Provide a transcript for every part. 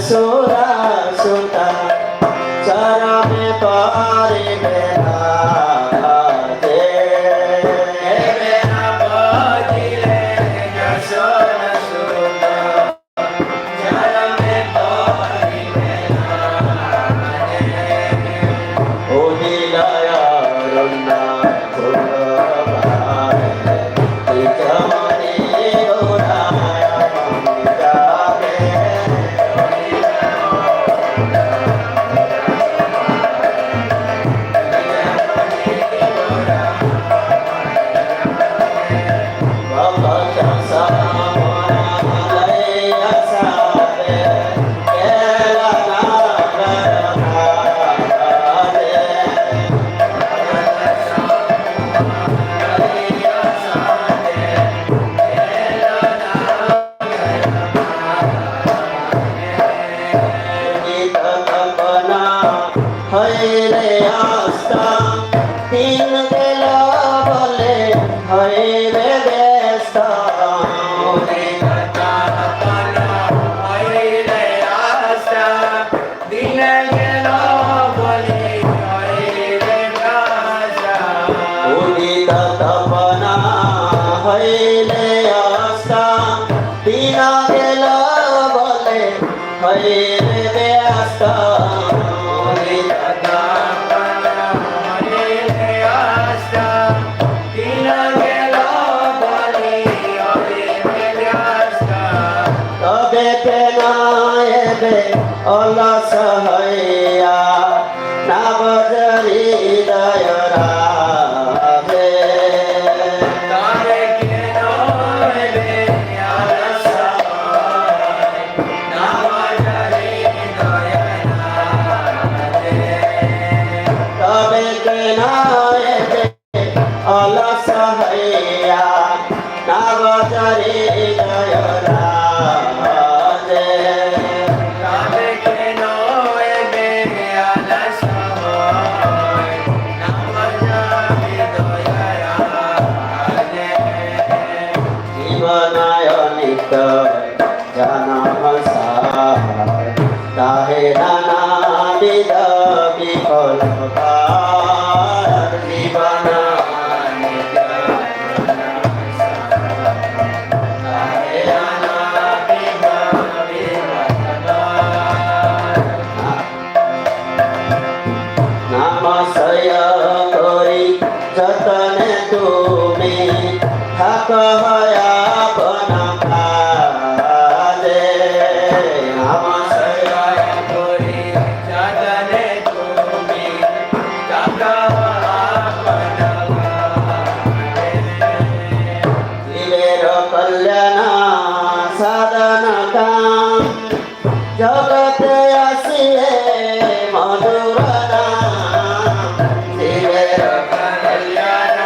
Sura Sutta Sarame Pari Veda दिन गेल बोले हरे व्यस्त अलस हैया नाबजरी दय राधे तबे के नोबे अलस नाबजरी दय राधे तबे के नोबे अलस हैया नाबजरी दय राधे ताहे नाना विध विकल जीवना नामशय करी जतने तुमी थाक हया बना जगत आसिए मधुर नाम शिवेर कल्याण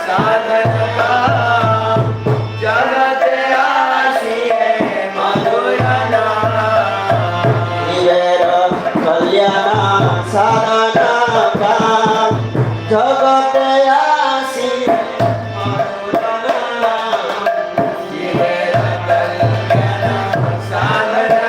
साधन काम जगत आसिए मधुर नाम शिवेर कल्याण साधन काम जगत आसिए मधुर नाम शिवेर कल्याण साधन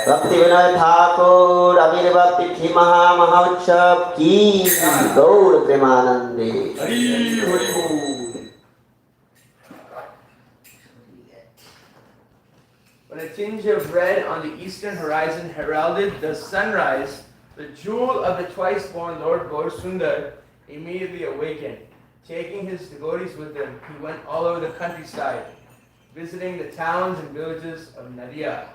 भक्ति विनय ठाकुर आविर्भाव तिथि महामहोत्सव की गौर प्रेमानंदे। When a tinge of red on the eastern horizon heralded the sunrise, the jewel of the twice-born Lord Gaur Sundar immediately awakened. Taking his devotees with him, he went all over the countryside, visiting the towns and villages of Nadia.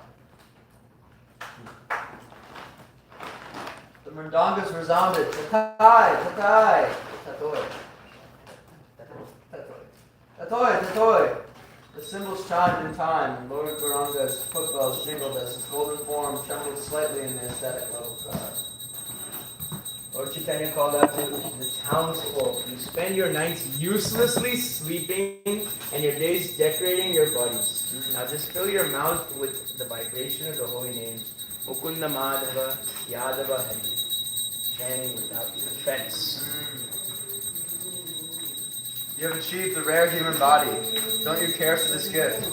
The mridangas resounded, tatai, tatai, tatoi, tatoi, tatoi. The cymbals chimed in time, and Lord Gauranga's footbells jingled as his golden form trembled slightly in the aesthetic love of God. Lord Chaitanya called out to the townsfolk, you spend your nights uselessly sleeping and your days decorating your bodies. Now just fill your mouth with the vibration of the holy names, Mukunda Madhava, Yadava Hari, chanting without offense. You have achieved the rare human body. Don't you care for this gift?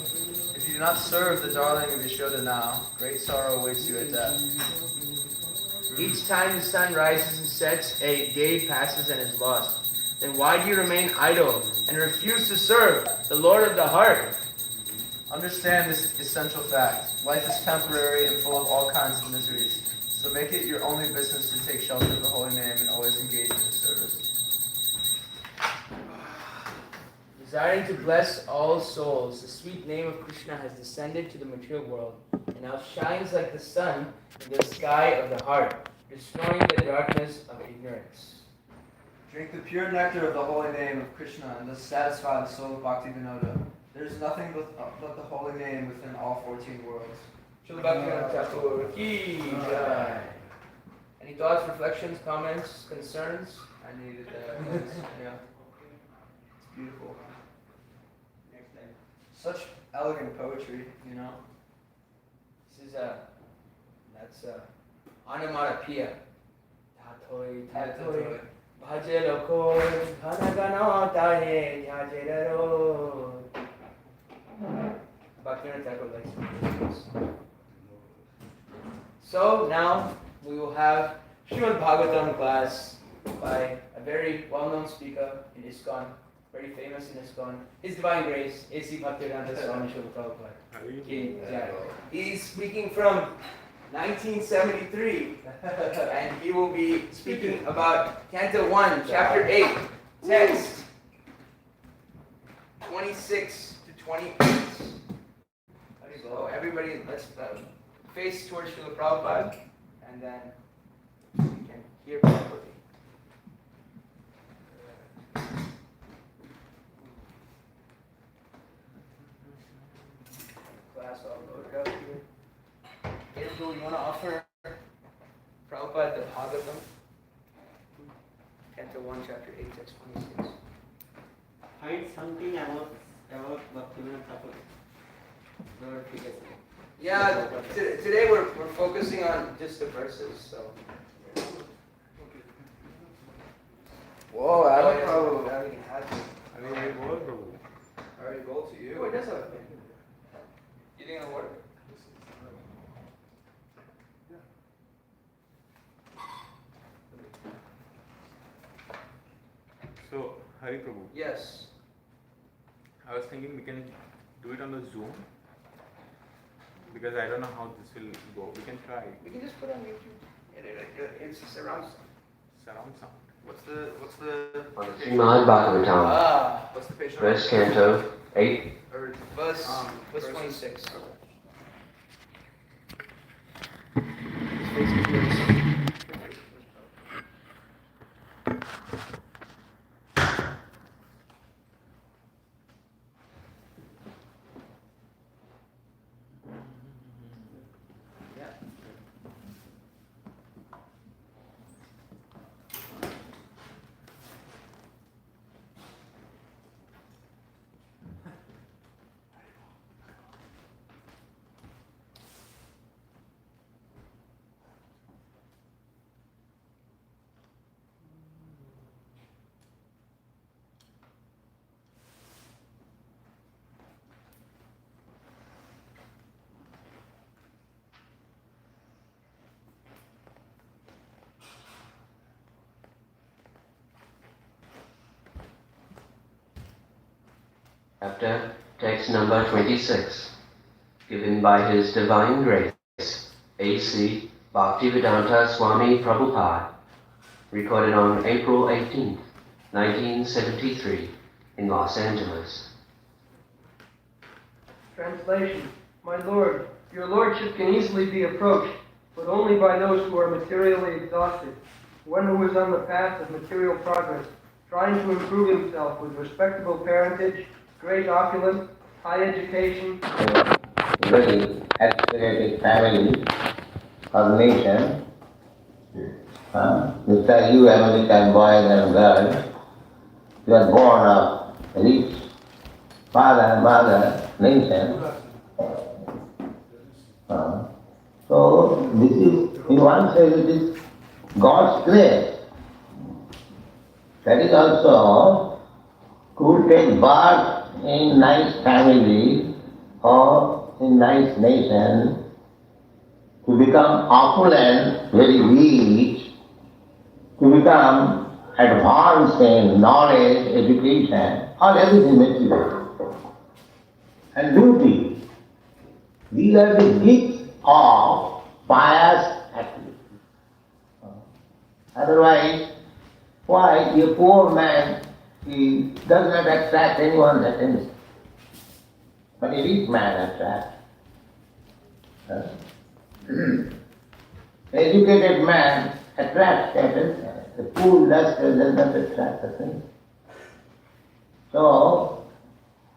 If you do not serve the darling of Yashoda now, great sorrow awaits you at death. Each time the sun rises and sets, a day passes and is lost. Then why do you remain idle and refuse to serve the Lord of the heart? Understand this essential fact. Life is temporary and full of all kinds of miseries. So make it your only business to take shelter of the holy name and always engage in his service. Desiring to bless all souls, the sweet name of Krishna has descended to the material world and now shines like the sun in the sky of the heart, destroying the darkness of ignorance. Drink the pure nectar of the holy name of Krishna and thus satisfy the soul of Bhaktivinoda. There is nothing but the holy name within all 14 worlds. Srila Bhaktivinoda Thakur ki jai. Any thoughts, reflections, comments, concerns? I needed that. Yeah. It's beautiful. Next time. Such elegant poetry, you know. This is that's Anamara Piya. Tatoi, tatoi. Bhaje loko, dhanagana tahe, dhyajeraro. Bhaktivinoda Thakur likes this. So now we will have Srimad Bhagavatam class by a very well-known speaker in ISKCON, very famous in ISKCON. His Divine Grace, A.C. Bhaktivedanta Swami Srila Prabhupada. Ki jai. He's speaking from 1973, and he will be speaking about Canto 1, Chapter 8, text 26 to 28. So everybody, let's face towards Srila Prabhupada, and then we can hear properly. Class all loaded up here. Gabriel, you want to offer Prabhupada the Bhagavatam? Canto 1, Chapter 8, text 26. Find something about Bhaktivinoda Thakur. Glorification. Yeah, today we're focusing on just the verses, so. Whoa, I don't know. I already had it. I already rolled to you. Oh, it does have a thing. You think it'll work? So, Hare Prabhu, Yes. I was thinking we can do it on the Zoom because I don't know how this will go. We can try We can just put it on YouTube. It's surround sound. surround sound. What's the Srimad Bhagavatam, Ah, what's the page first canto, 8. or verse verses? 26. Chapter, text number 26, given by His Divine Grace, A.C. Bhaktivedanta Swami Prabhupada, recorded on April 18, 1973, in Los Angeles. Translation. My Lord, your Lordship can easily be approached, but only by those who are materially exhausted. One who is on the path of material progress, trying to improve himself with respectable parentage, great opulence, high education, very athletic family or nation. Because you American boys and girls, you are born of rich father and mother nation. So this is, in one sense, it is God's grace. That is also to take birth in nice family or in nice nation, to become opulent, very rich, to become advanced in knowledge, education, or everything material. And duty. These are the gifts of pious activity. Otherwise, why a poor man he does not attract anyone's attention. But a rich man attracts. Educated man attracts attention. The fool does not attract attention. So,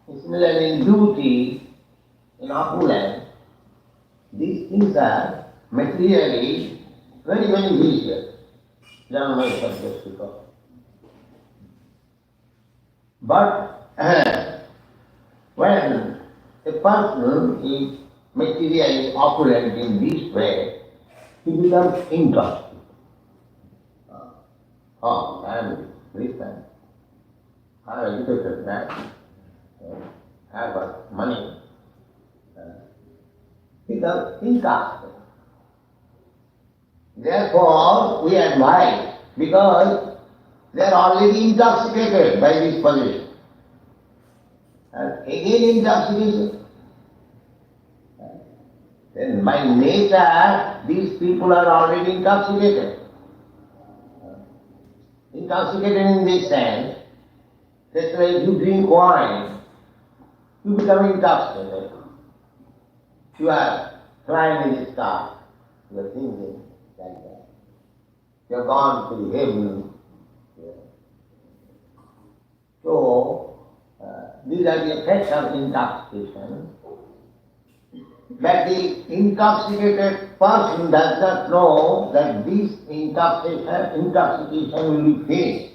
similarly in beauty, in opulence, these things are materially very beneficial. But when a person is materially opulent in this way, he becomes intoxicated. Oh, I am rich man, I am educated man, I have got money. Becomes intoxicated. Therefore, we advise, because they are already intoxicated by this position. And again intoxication. Then by nature, these people are already intoxicated. Intoxicated in this sense, just like you drink wine, you become intoxicated. You are flying in the sky, you are thinking like that. You have gone to heaven. So, these are the effects of intoxication. But the intoxicated person does not know that this intoxication will be finished.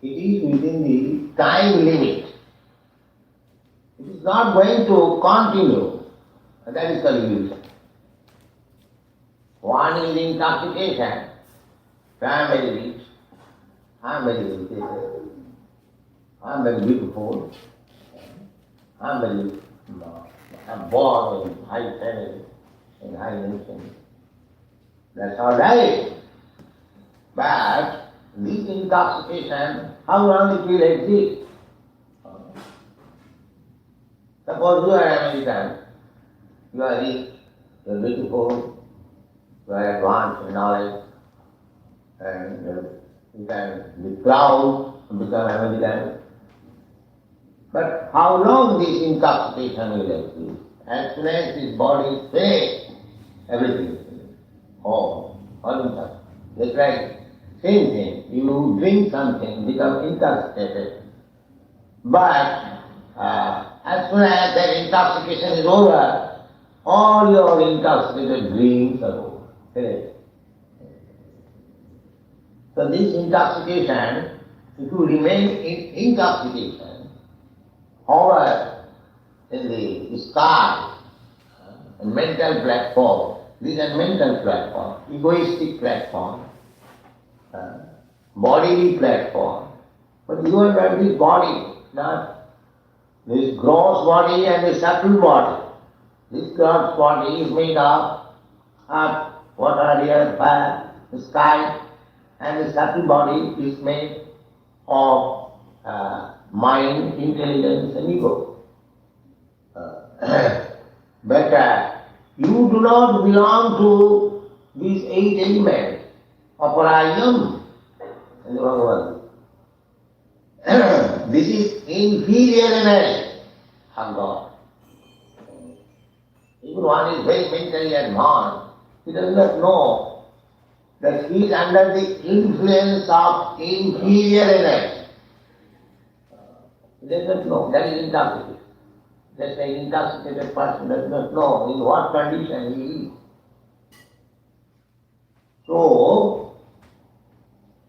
It is within the time limit. It is not going to continue. That is the illusion. One is intoxication. I am very rich. I am very educated. I am very beautiful. I am born in high family, in high nation. That's all right. But this intoxication, how long it will exist? Suppose you are American, you are rich, you are beautiful, you are advanced in knowledge, and you can be proud to become American. But how long this intoxication will exist? As soon as this body is finished, everything is finished. All intoxicated. It's like same thing. You drink something, become intoxicated. But as soon as that intoxication is over, all your intoxicated dreams are over. Finished. So this intoxication, if you remain in intoxication, however, in the sky, a mental platform, this is a mental platform, egoistic platform, bodily platform. But you have got this body, not this gross body and the subtle body. This gross body is made of earth, water, air, fire, the sky, and the subtle body is made of mind, intelligence and ego. But you do not belong to these 8 elements of Parayam in the Bhagavatam. This is inferior energy of God. Even one is very mentally advanced, he does not know that he is under the influence of inferior energy. He does not know, that is intoxicated. Just like intoxicated person does not know in what condition he is. So,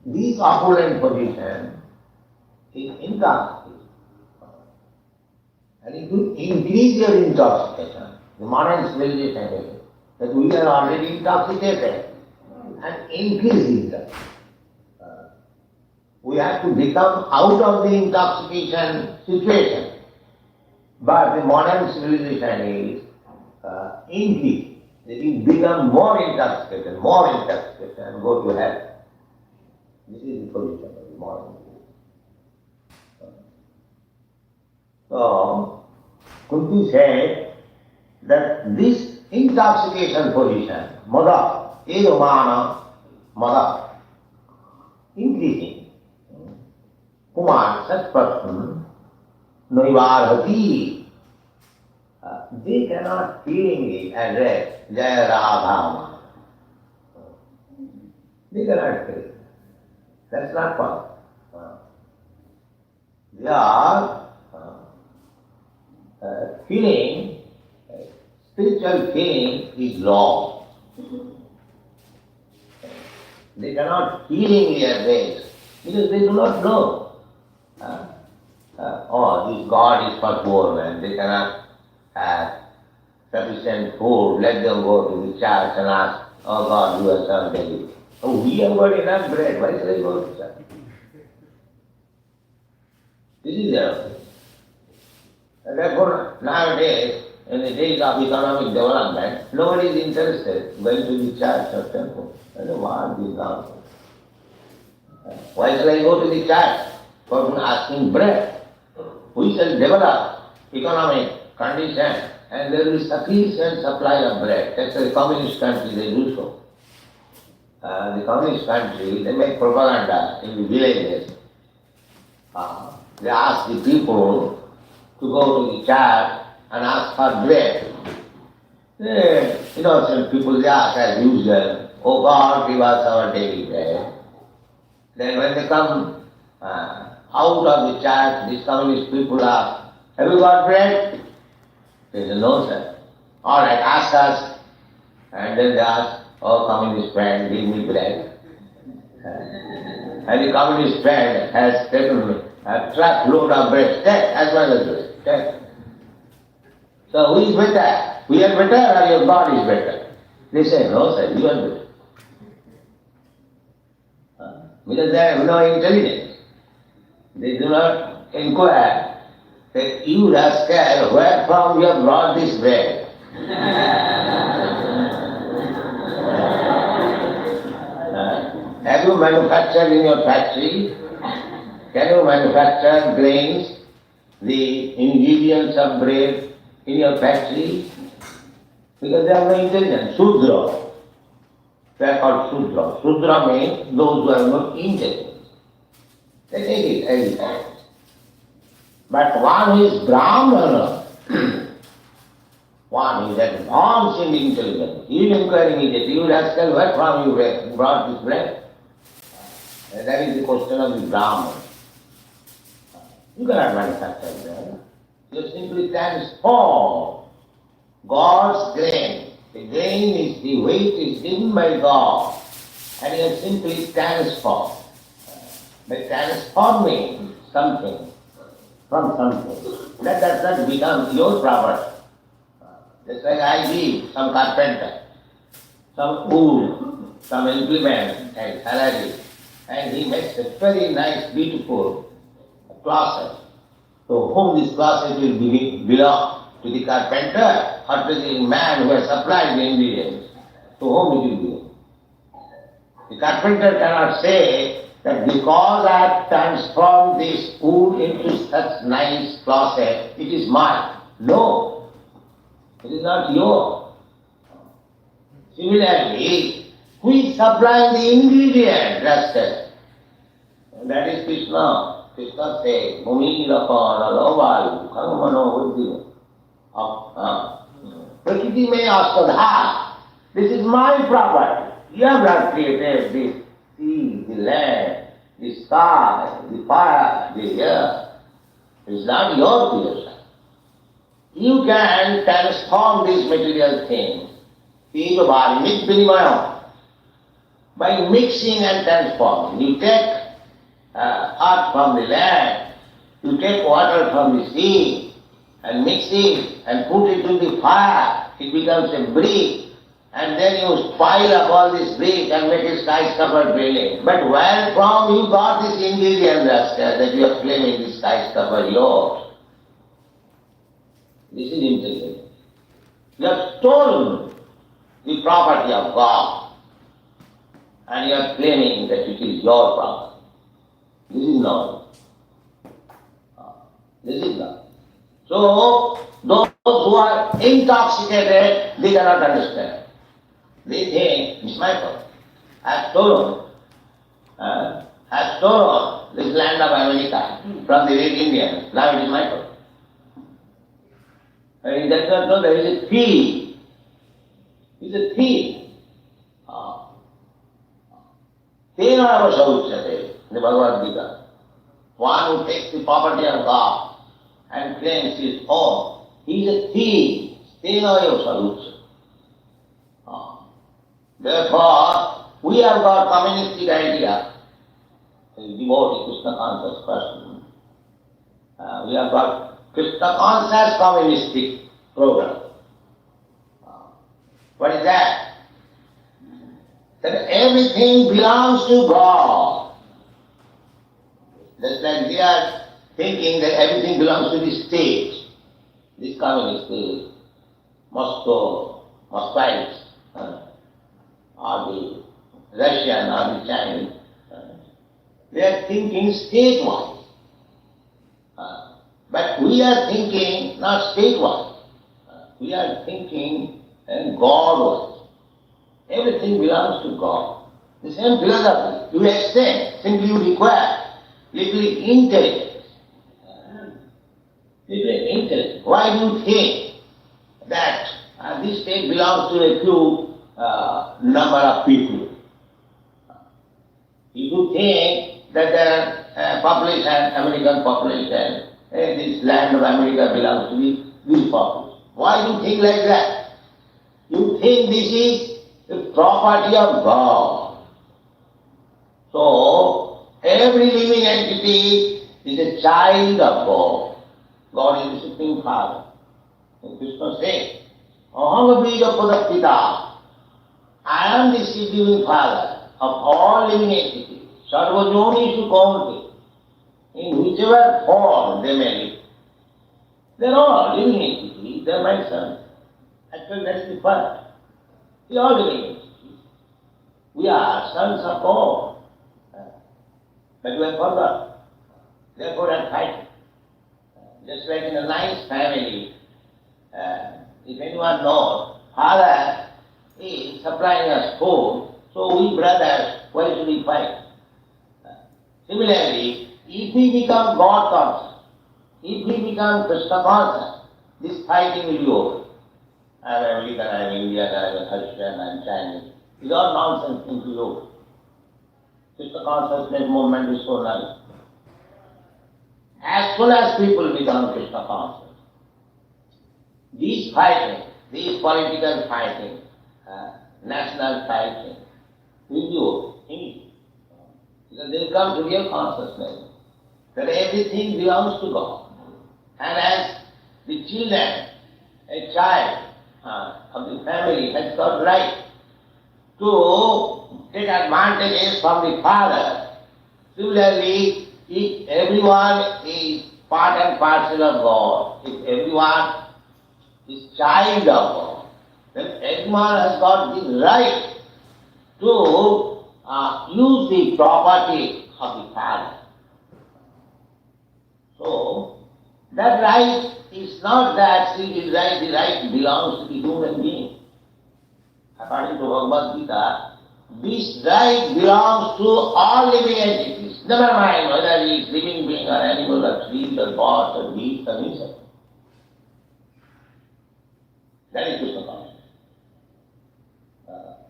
this opulent position is intoxicated. And it will increase your intoxication. The modern civilization is that we are already intoxicated and increase it. We have to become out of the intoxication situation. But the modern civilization is increased. It will become more intoxicated, and go to hell. This is the position of the modern civilization. So, Kunti said that this intoxication position, mada, edamana, mada, increasing, Puman, such person, noivarhati. They cannot feelingly address Jaya Radha. They cannot feel. That's not possible. They are feeling, spiritual feeling is lost. They cannot feelingly address because they do not know. This God is for poor men. They cannot have sufficient food. Let them go to the church and ask, oh God, you have some daily. Oh, we have got enough bread. Why should I go to church? This is their opinion. And therefore, nowadays, in the days of economic development, nobody is interested in going to the church or temple. I don't want this nonsense. Why should I go to the church for asking bread? We shall develop economic condition and there will be sufficient supply of bread. That's the communist country, they do so. The communist country, they make propaganda in the villages. They ask the people to go to the church and ask for bread. Innocent people, they ask as usual, oh God, give us our daily bread. Then when they come out of the church, these communist people ask, have you got bread? They say, no sir. All right, ask us. And then they ask, oh communist friend, give me bread. And the communist friend has taken a truckload of bread. Take as well as bread. Take. So who is better? We are better or your God is better? They say, no sir, you are better. Because they have no intelligence. They do not inquire that you rascal, where from you have brought this bread? Have you manufactured in your factory? Can you manufacture grains, the ingredients of bread in your factory? Because they have no intelligence. Sudra. They are called Sudra. Sudra means those who have no intelligence. They take it as it is. But one who is Brahmana, one who is advanced in intelligence, he will inquire immediately, you rascal, where from you brought this bread? And that is the question of the Brahmana. You cannot manufacture bread. You simply transform God's grain. The grain is, the weight is given by God, and you have simply transformed. By transforming something from something, that does not become your property. Just like I give some carpenter some wood, some implement and salary, and he makes a very nice, beautiful closet. So whom this closet will belong? To the carpenter or to the man who has supplied the ingredients? To whom it will belong? The carpenter cannot say that because I have transformed this wood into such nice closet, it is mine. No, it is not yours. Similarly, who is supplying the ingredient, rascal? That is Krishna. Krishna says, Mumi Lapana Lovayu Kamano Buddhi. Prakriti may askadha. This is my property. You have not created this sea, the land, the sky, the fire, the air. It is not your creation. You can transform these material things by mixing and transforming. You take earth from the land, you take water from the sea, and mix it and put it to the fire, it becomes a brick, and then you pile up all this brick and make a skyscraper building. But where from you got this ingredient, rascal, that you are claiming this skyscraper yours? This is intelligence. You have stolen the property of God, and you are claiming that it is your property. This is not. This is not. So, those who are intoxicated, they cannot understand. They think, it's my fault. I have stolen has stolen this land of America from the Red Indians. Now it is my fault. And he does not know that he is a thief. He is a thief. Tenava Sauchate, in the Bhagavad Gita. One who takes the property of God and claims his own, he is a thief. Tenava Sauchate. Therefore, we have got communistic idea. Devotee, Krishna conscious person. We have got Krishna conscious communistic program. What is that? That everything belongs to God. Just like they are thinking that everything belongs to the state. This communist, the Muscovites, or the Russian or the Chinese, they are thinking state-wise. But we are thinking not state-wise. We are thinking God-wise. Everything belongs to God. The same philosophy. You extend, simply you require little intelligence. Little intelligence. Why do you think that this state belongs to a few number of people? If you think that the population, American population, this land of America belongs to this population, why do you think like that? You think this is the property of God. So, every living entity is a child of God. God is the Supreme Father. And Krishna says, Aham bija padaktita. I am the Supreme Father of all living entities. Sarvajonishu kaunte. In whichever form they may live. They are all living entities. They are my sons. Actually, that's the fact. We are living entities. We are sons of God. But we have forgotten. Therefore, I am fighting. Just like in a nice family, if anyone knows, father is supplying us food, so we brothers, why should we fight? Similarly, if we become God conscious, if we become Krishna conscious, this fighting will be over. I am American, I am Indian, I am Russian, I am Chinese. These are nonsense things to do. Krishna consciousness movement is so nice. As soon as people become Krishna conscious, these fighting, these political fighting, national fighting, will be over immediately. Because they will come to real consciousness that everything belongs to God. And as the children, a child of the family has got right to take advantages from the father, similarly, if everyone is part and parcel of God, if everyone is child of God, then everyone has got the right to use the property of the father. So, that right is not that the right belongs to the human being. According to Bhagavad Gita, this right belongs to all living entities. Never mind whether he is living being or animal or tree or bird or beast or insect. That is Krishna consciousness.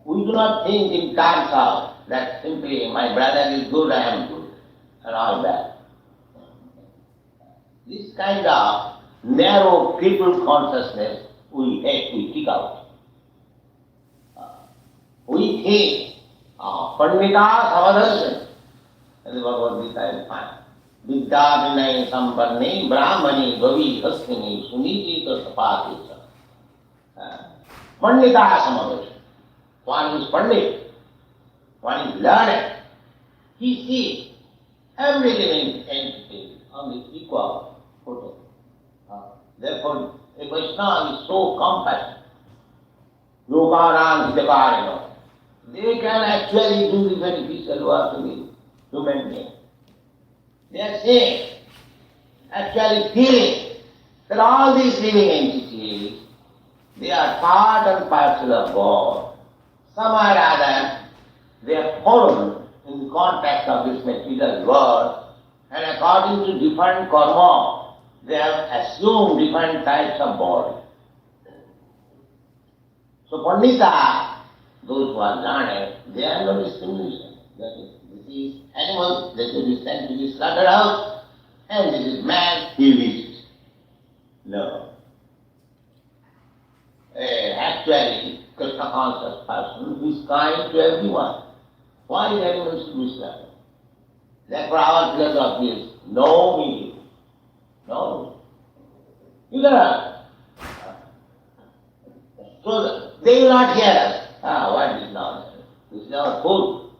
We do not think in terms of that simply my brother is good, I am good, and all that. This kind of narrow people consciousness we hate, we kick out. We think Pandita Savadarsan, as the Bhagavad Gita is fine. Vidya Vinay Sampanne Brahmani Gavi Hasini Suniti Sapati. Pandita Savadarsan. One is Pandit, one is learned. He sees every living entity on the equal footing. Therefore, a Vaishnava is so compassionate. Yoganam Hitakarino. They can actually do the beneficial work to the human being. They are saying, actually feeling that all these living entities, they are part and parcel of God. Some or other, they are fallen in the context of this material world, and according to different karma, they have assumed different types of body. So Pandita, those who are learned, they have no discrimination. That is, this is animal, that will be sent to be slaughtered out, and this is man, he will eat it. No. Actually, Krishna conscious person who is kind to everyone. Why is animals to be slaughtered? Therefore our philosophy is no meaning. No. You cannot. So they will not hear us. What is nonsense? This is our food.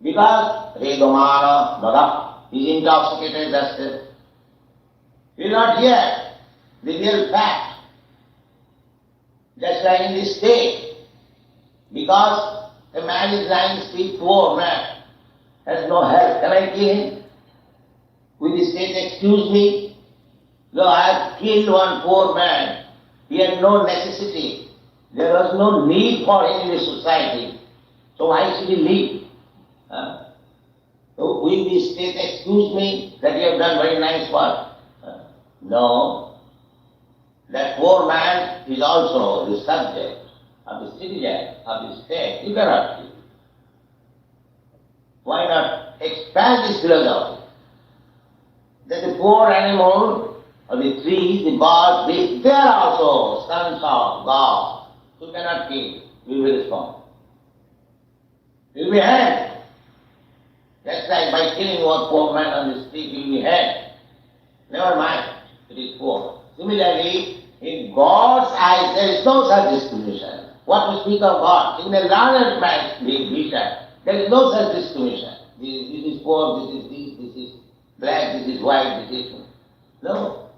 Because Regamana Mada is intoxicated justice. He will not hear the real fact. Just like in this state. Because a man is lying sick, poor man, has no health. Can I kill him? Will the state excuse me? No, I have killed one poor man. He had no necessity. There was no need for him in the society. So why should he live? So will the state excuse me that you have done very nice work? No. That poor man is also the subject of the citizen of the state. You cannot kill. Why not expand this philosophy? That the poor animal, or the trees, the birds, they are also sons of God. You cannot kill. You will respond. You will be hanged. Just like by killing one poor man on the street, you will be hanged. Never mind, it is poor. Similarly, in God's eyes, there is no such discrimination. What to speak of God? In the learned man's vision, there is no such discrimination. This is poor, this is black, this is white, this is... No.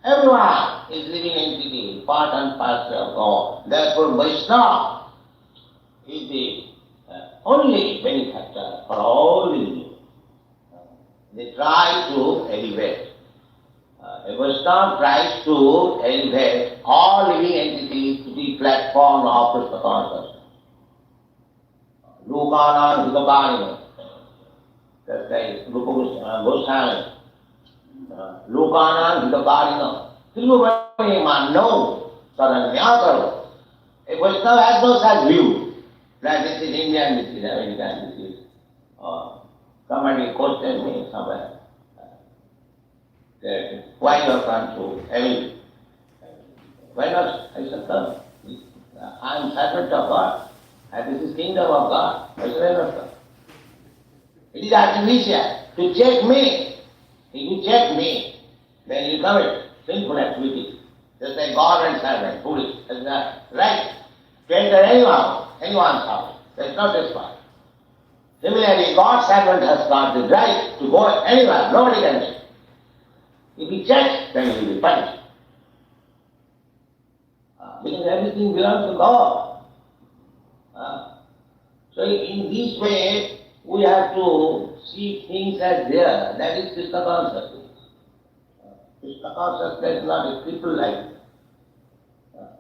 Everyone is living entity, part and parcel of God. Therefore, Vaishnava is the only benefactor for all living. They try to elevate. A Vaishnava tries to elevate all living entities to the platform of Krishna consciousness. Lokana Hidabharina. That's like Rupa Goswami. Lokana Hidabharina. Tilubharima, no. Saranyakaro. A Vaishnava has no such view. That this is Indian, this is American, this is... somebody questioned me somewhere. Why you have gone to heaven? Why not? I said, come. I am servant of God. And this is kingdom of God. Why should I not come? It is artificial. To check me. If you check me, then you commit sinful activity. Just like God and servant, foolish. That's not right. To enter anyone's house. That's not his part. Similarly, God's servant has got the right to go anywhere. Nobody can check. If he checks, then he will be punished. Because everything belongs to God. So in this way, we have to see things as they are. That is Krishna consciousness. Krishna consciousness is not a cripple like that.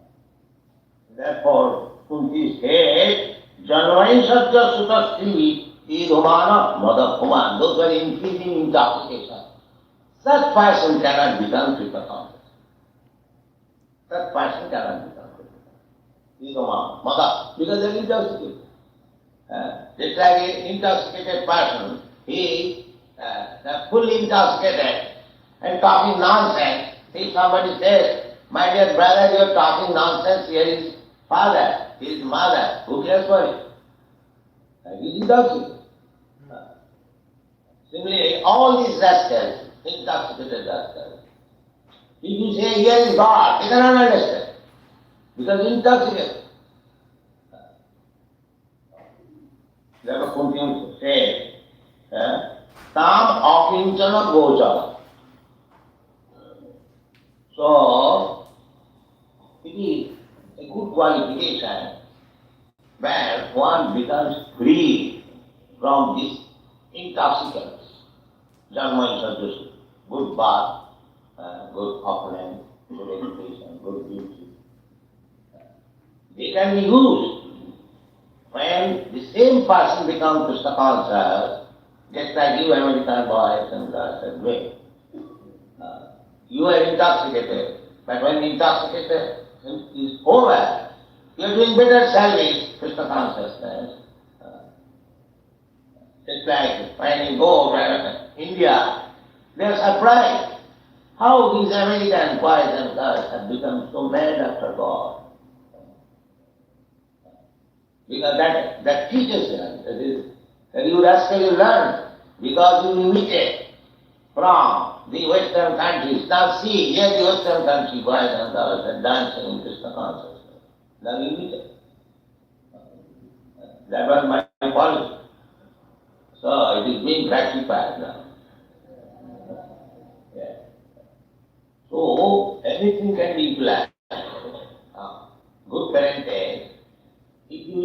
Therefore, Kunti said, Janvai Satya Sutasti Idhumana Madhakuman. Those were increasing intoxication. Such person cannot become Krishna conscious. Such person cannot become Krishna conscious. Mother, because they are intoxicated. Just like an intoxicated person, he is fully intoxicated and talking nonsense. If somebody says, my dear brother, you are talking nonsense, here is father, here is mother, who cares for it? He is intoxicated. Similarly, all these rascals, intoxicated rascals, if you say, here is God, they cannot understand. Because intoxicated. Therefore, continues to say, Tam akinchana gochara. So, it is a good qualification where one becomes free from these intoxicants. Janma introduced good bath, good opulence, good education, good beauty. They can be used when the same person becomes Krishna conscious, just like you American boys and girls and women, you are intoxicated, but when intoxicated is over, you are doing better service, Krishna consciousness. Just like when you go to India, they are surprised how these American boys and girls have become so mad after God. Because that teaches them, that you rascally learn, because you imitate from the Western countries. Now see, here the Western country boys and girls are dancing in Krishna consciousness. Now you imitate. That was my policy. So it is being rectified now. Yeah. So everything can be utilized. Good parentage. If you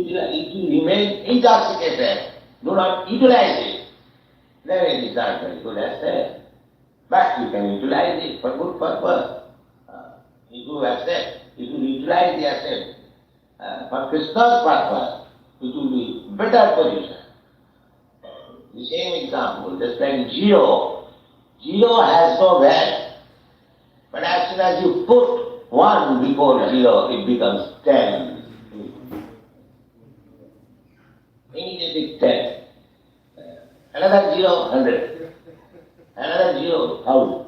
remain intoxicated, do not utilize it, then it is not very good asset. But you can utilize it for good purpose. If you utilize the asset for Krishna's purpose, it will be better position. The same example, just like zero. Zero has no value. But as soon as you put 1 before 0, it becomes 10. Immediately 10. Another 0, 100. Another 0, 1000.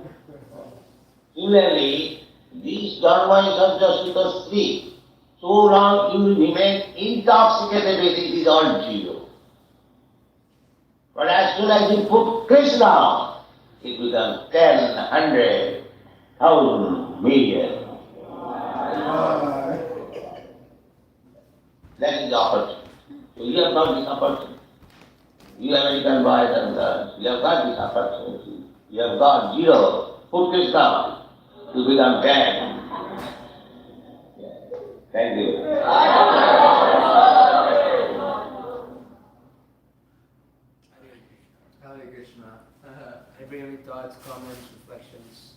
Similarly, these dharmas are just because 3. So long you will remain intoxicated with it is all 0. But as soon as you put Krishna, it becomes 10, 100, 1000, million. That is the opportunity. So you have got this opportunity. You American boys and girls, you have got this opportunity. You have got 0, put Krishna, to become 10. Thank you. Hare Krishna. Anybody have any thoughts, comments, reflections?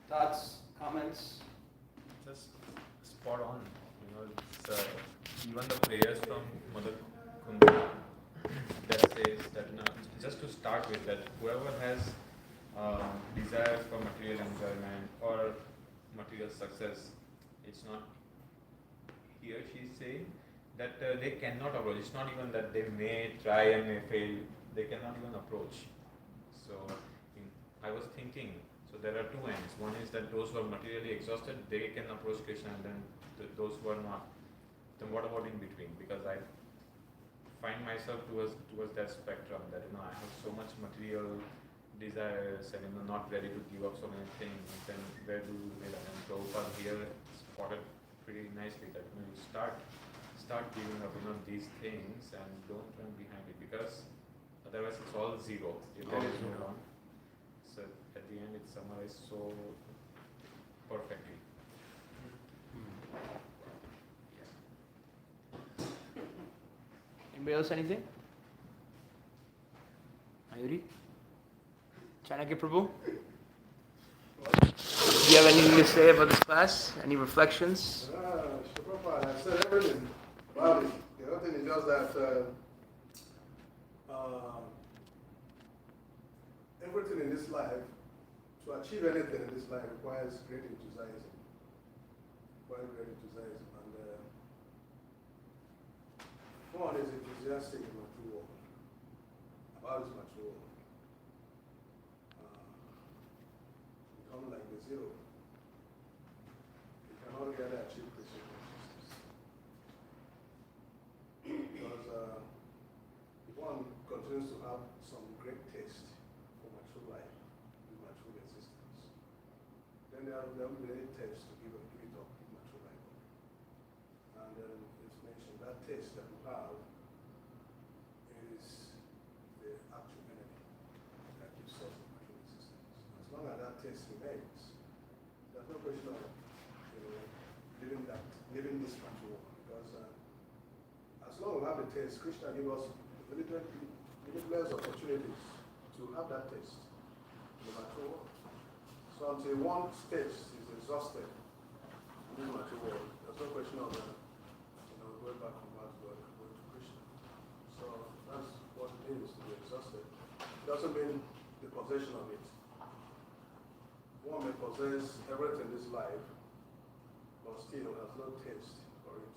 Thoughts, comments? Just spot on. It's, even the prayers from Mother Kunda that says that just to start with, that whoever has desires for material enjoyment or material success, it's not here she's saying that they cannot approach. It's not even that they may try and may fail. They cannot even approach. So I was thinking, so there are two ends. One is that those who are materially exhausted, they can approach Krishna, and then those who are not. Then what about in between? Because I find myself towards that spectrum, that I have so much material desires and not ready to give up so many things. Then where do you land? And Prabhupada here spotted pretty nicely that you start giving up these things and don't run behind it, because otherwise it's all 0 if there is no one. So at the end it's summarized so perfectly. Anybody else anything? Ayuri? Chanakya Prabhu? Do you have anything to say about this class? Any reflections? Prabhupada, I said everything about it. The other thing is just that everything in this life, to achieve anything in this life, requires great enthusiasm. And one is enthusiastic in material world, about his material world. Become like the 0. You cannot really achieve Krishna consciousness. Because if one continues to have some great taste for mature life, with mature existence, then there will be any taste to give it up, give mature life up. And then it's mentioned that taste that we have is the actual enemy that keeps us from mature existence. As long as that taste remains, there's no question of living this mature world. Because as long as we have the taste, Krishna gives us limitless opportunities to have that taste in the mature world. So So until one stage is exhausted in this material world, there's no question of going back from that to going to Krishna. So that's what it means to be exhausted. It doesn't mean the possession of it. One may possess everything in this life, but still has no taste for it.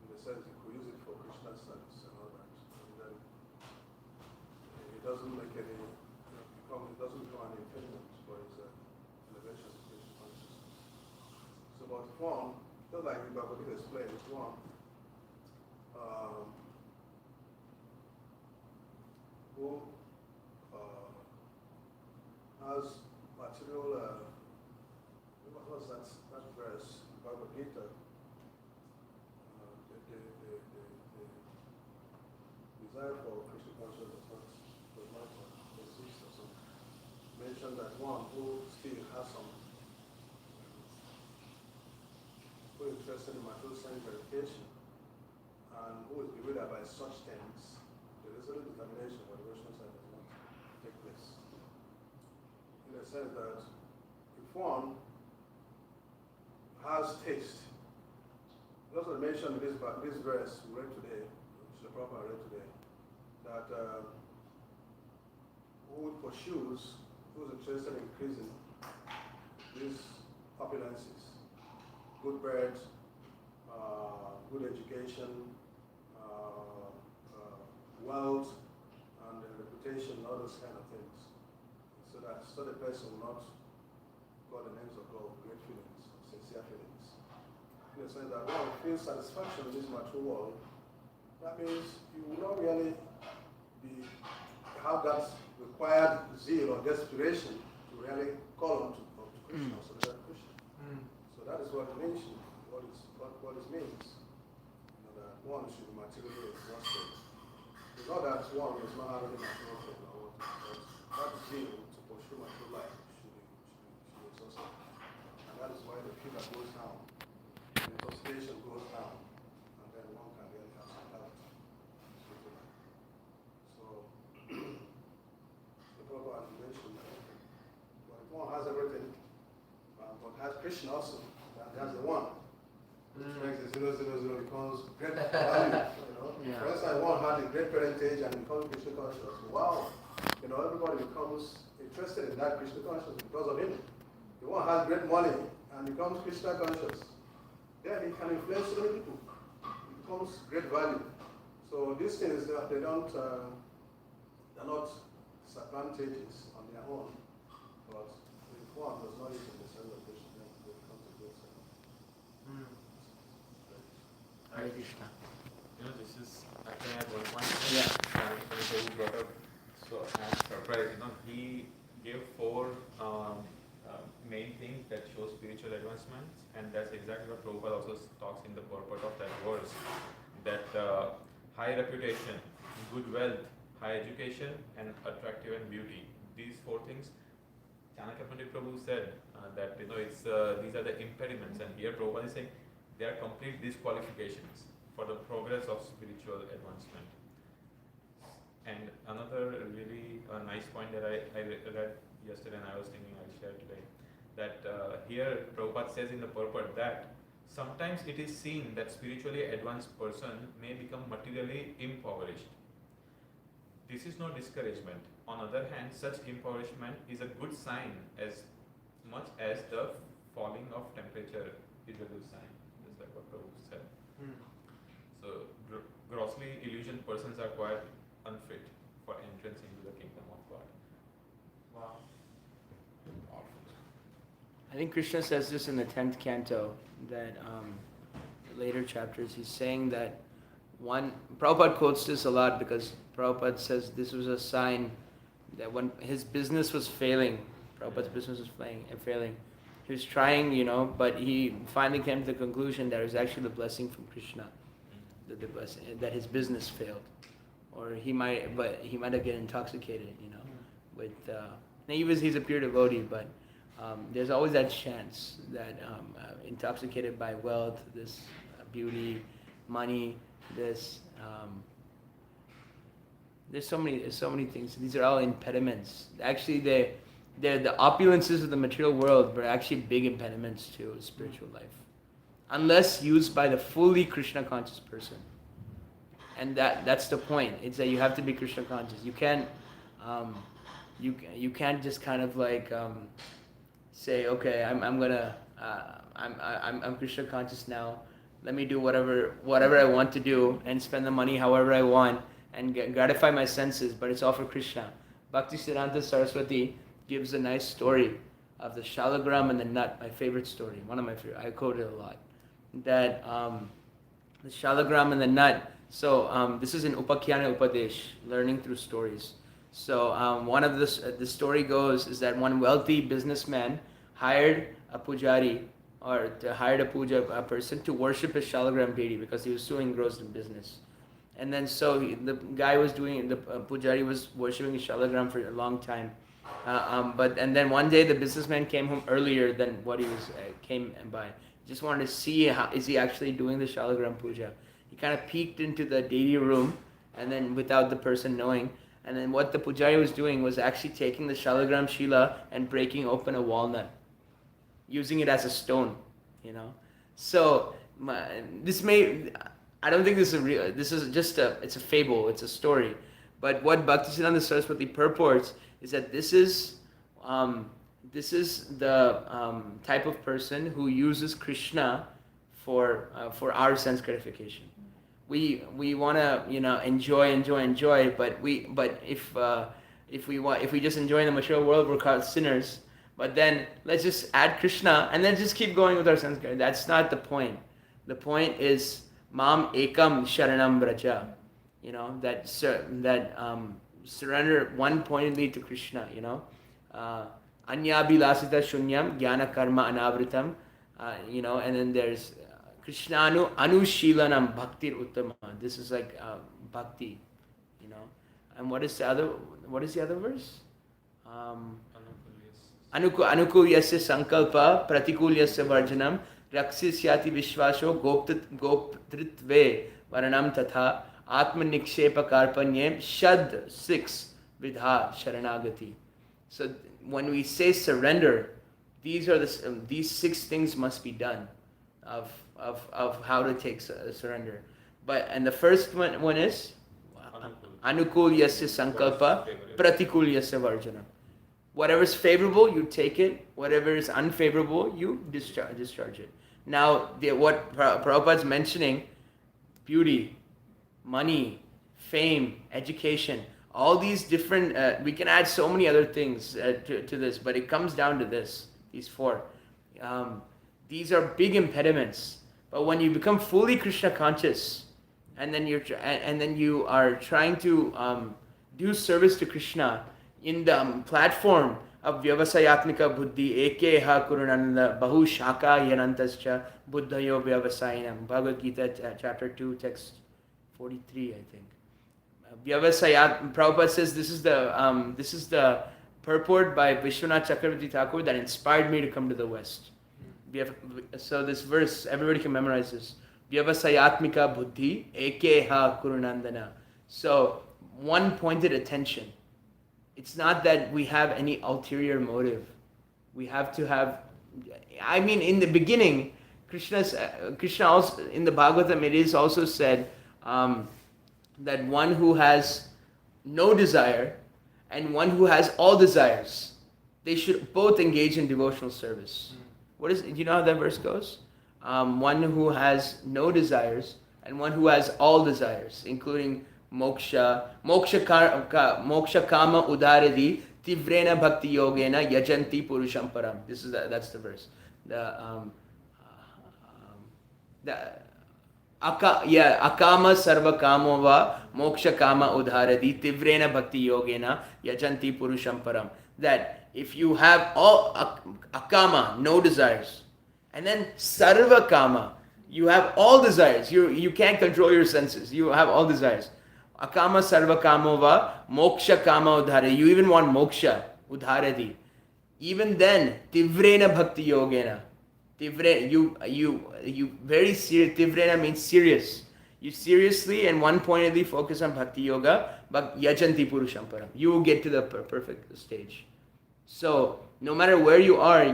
In the sense you could use it for Krishna's service and all that. And then it doesn't make any, it doesn't become an impediment for his elevation to Krishna consciousness. So, but one, just like the Bhagavatam explained, one who has material, what was that verse, Bhagavad Gita, the desire for Krishna consciousness does not exist or something. Mentioned that one who still has some, who is interested in material sense verification, and who is bewildered by such things, there is a determination for the Krishna side does not take place. In the sense that if one has taste, also mentioned this verse we read today, Srila Prabhupada read today, that who pursues, who is interested in increasing these opulences, good birth, good education, wealth, and reputation, all those kind of things. So the person will not call the names of God with great feelings, sincere feelings. In the sense that one feels satisfaction in this material world, that means you will not really have that required zeal or desperation to really call on to Krishna, so that Krishna. So that is what it means. What it means. That one should be materially exhausted. It's not that one does not have any material thing or what, but that zeal to pursue material life should be exhausted. And that is why the fever goes down, the intoxication goes down, and then one can really have some health. So, the Prabhupada mentioned that if one has everything, but has Krishna also, and has the one, which makes the 000 becomes great value. Yeah. For instance, one had a great parentage and becomes Krishna conscious. Wow! Everybody becomes interested in that Krishna consciousness because of him. If one has great money and becomes Krishna conscious, then he can influence so many people. It becomes great value. So these things, they're not disadvantages on their own, but if one does not use in the sense of Krishna, then it becomes a great sense. Hare Krishna. This is actually at one point. Yeah. Prabhu brought up, so I'm surprised. He gave 4 main things that show spiritual advancements, and that's exactly what Prabhupada also talks in the purport of that verse. That high reputation, good wealth, high education, and attractive and beauty. These 4 things. Chanakya Pandit Prabhu said that it's these are the impediments, and here Prabhupada is saying they are complete disqualifications for the progress of spiritual advancement. And another really nice point that I read yesterday and I was thinking I'll share today, that here Prabhupada says in the purport that sometimes it is seen that spiritually advanced person may become materially impoverished. This is no discouragement. On the other hand, such impoverishment is a good sign as much as the falling of temperature is a good sign. Just like what Prabhu said. So grossly illusioned persons are quite unfit for entrance into the kingdom of God. Wow. I think Krishna says this in the 10th canto, that later chapters, he's saying that Prabhupada quotes this a lot because Prabhupada says this was a sign that when his business was failing, Prabhupada's business was failing, he was trying, but he finally came to the conclusion that it was actually the blessing from Krishna, that his business failed, or he might have gotten intoxicated, with. He's a pure devotee, but there's always that chance that intoxicated by wealth, this beauty, money, this. There's so many things. These are all impediments. Actually, the opulences of the material world, but actually big impediments to spiritual life, unless used by the fully Krishna conscious person. And that's the point. It's that you have to be Krishna conscious. You can't you can't just kind of like say, okay, I'm Krishna conscious now. Let me do whatever I want to do and spend the money however I want and gratify my senses, but it's all for Krishna. Bhakti Siddhanta Saraswati gives a nice story of the shalagram and the nut, my favorite story, one of my favorite, I quote it a lot. That the shalagram and the nut, so this is in Upakyana Upadesh, learning through stories. So one of the story goes is that one wealthy businessman hired a pujari, or hired a person to worship his shalagram deity because he was so engrossed in business. And then so the guy was doing, the pujari was worshiping his shalagram for a long time. And then one day the businessman came home earlier than what he was came by. Just wanted to see how is he actually doing the shalagram puja. He kind of peeked into the deity room, and then without the person knowing. And then what the pujari was doing was actually taking the shalagram shila and breaking open a walnut, using it as a stone, So I don't think this is real. This is just it's a fable. It's a story. But what Bhaktisiddhanta Saraswati purports is that this is the type of person who uses Krishna for our sense gratification. We want to enjoy, but if we just enjoy in the material world, we're called sinners. But then let's just add Krishna and then just keep going with our sense gratification. That's not the point. The point is Mam Ekam Sharanam Vraja. That surrender one pointedly to Krishna. Anyabhilasita Shunyam Jnana Karma Anavritam. And then there's Krishnanu Anushilanam Bhaktir Uttama. This is like bhakti, And what is the other verse? Anukulyasya sankalpa pratikulyasya varjanam raksisyati vishvasho goptritve varanam tatha atma nikshepa karpanyem shad 6 vidha sharanagati. So when we say surrender, these are these 6 things must be done of how to take surrender. And the first one is anukulyasya sankalpa pratikulyasya varjanam. Whatever is favorable, you take it. Whatever is unfavorable, you discharge it. Now, what Prabhupada's mentioning, beauty, money, fame, education, all these different, we can add so many other things to this, but it comes down to these 4. These are big impediments. But when you become fully Krishna conscious, and then you are trying to do service to Krishna, in the platform of Vyavasayatmika Buddhi, Ekeha Kurunanda Bahu Shaka Yanantascha Buddhayo Vyavasayinam. Bhagavad Gita, chapter 2, text 43, I think. Prabhupada says this is the purport by Vishwanath Chakravarti Thakur that inspired me to come to the West. So this verse, everybody can memorize this. Vyavasayatmika Buddhi, Ekeha Kurunandana. So, one pointed attention. It's not that we have any ulterior motive. We have to have, in the beginning, Krishna also, in the Bhagavatam, it is also said that one who has no desire and one who has all desires, they should both engage in devotional service. Do you know how that verse goes? One who has no desires and one who has all desires, including moksha kama udaradi tivrena bhakti yogena yajanti purusham param. That's the verse. Akama sarva kamo va moksha kama udharadi tivrena bhakti yogena yajanti purusham param. That if you have all akama, no desires, and then sarva kama, you have all desires. You can't control your senses. You have all desires. Akama sarva kamo va moksha kama udharadi. You even want moksha udharadi. Even then, tivrena bhakti yogena. Tivrena, you very serious. Tivrena means serious. You seriously and one-pointedly focus on bhakti yoga, but yajanti purusham param. You will get to the perfect stage. So no matter where you are,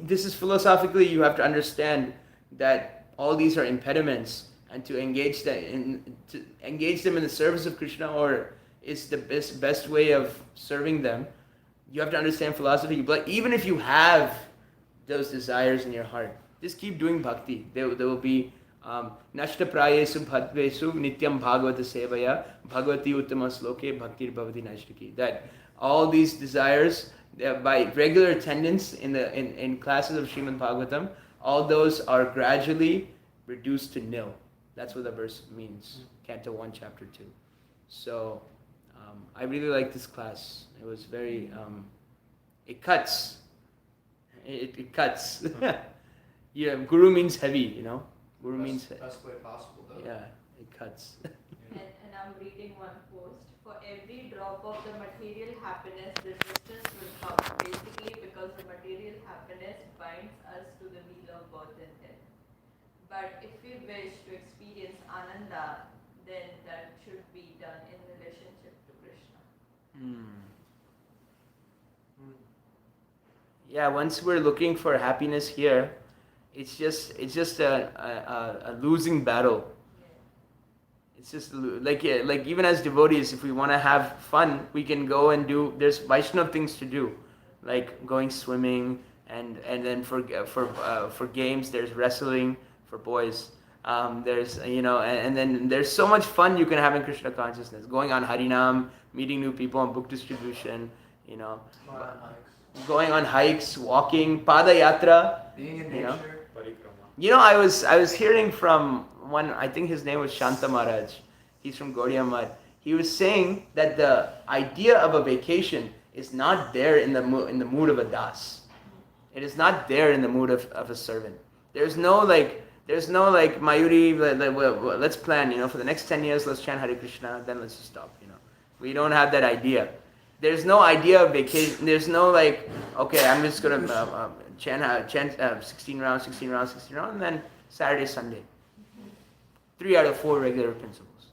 this is philosophically, you have to understand that all these are impediments, and to engage them in the service of Krishna, or is the best way of serving them. You have to understand philosophy. But even if you have those desires in your heart, just keep doing bhakti. There will be nashta prayesu bhadvesu nityam bhagavata sevaya bhagavati uttama sloke bhaktir bhavati nashtaki. That all these desires, by regular attendance in classes of Srimad Bhagavatam, all those are gradually reduced to nil. That's what the verse means. Canto 1, Chapter 2. So I really like this class. It was very, it cuts. It cuts. Yeah, guru means heavy, Guru means best way possible, though. yeah, it cuts. And I'm reading one post. For every drop of the material happiness, resistance will come. Basically, because the material happiness binds us to the wheel of birth and death. But if we wish to experience Ananda, then that should be done in relationship to Krishna. Yeah, once we're looking for happiness here, it's just a losing battle. It's just like even as devotees, if we want to have fun, we can go and do. There's Vaishnava things to do, like going swimming, and then for games, there's wrestling for boys. There's and then there's so much fun you can have in Krishna consciousness. Going on Harinam, meeting new people on book distribution, going on hikes, walking, pada yatra, Being in nature. I was hearing from one, I think his name was Shanta Maharaj. He's from Gaudiya Math. He was saying that the idea of a vacation is not there in the mood of a das. It is not there in the mood of a servant. There's no Mayuri, let's plan, for the next 10 years, let's chant Hare Krishna, then let's just stop, We don't have that idea. There's no idea of vacation. There's no okay, I'm just going to chant 16 rounds, and then Saturday, Sunday. 3 out of 4 regular principles,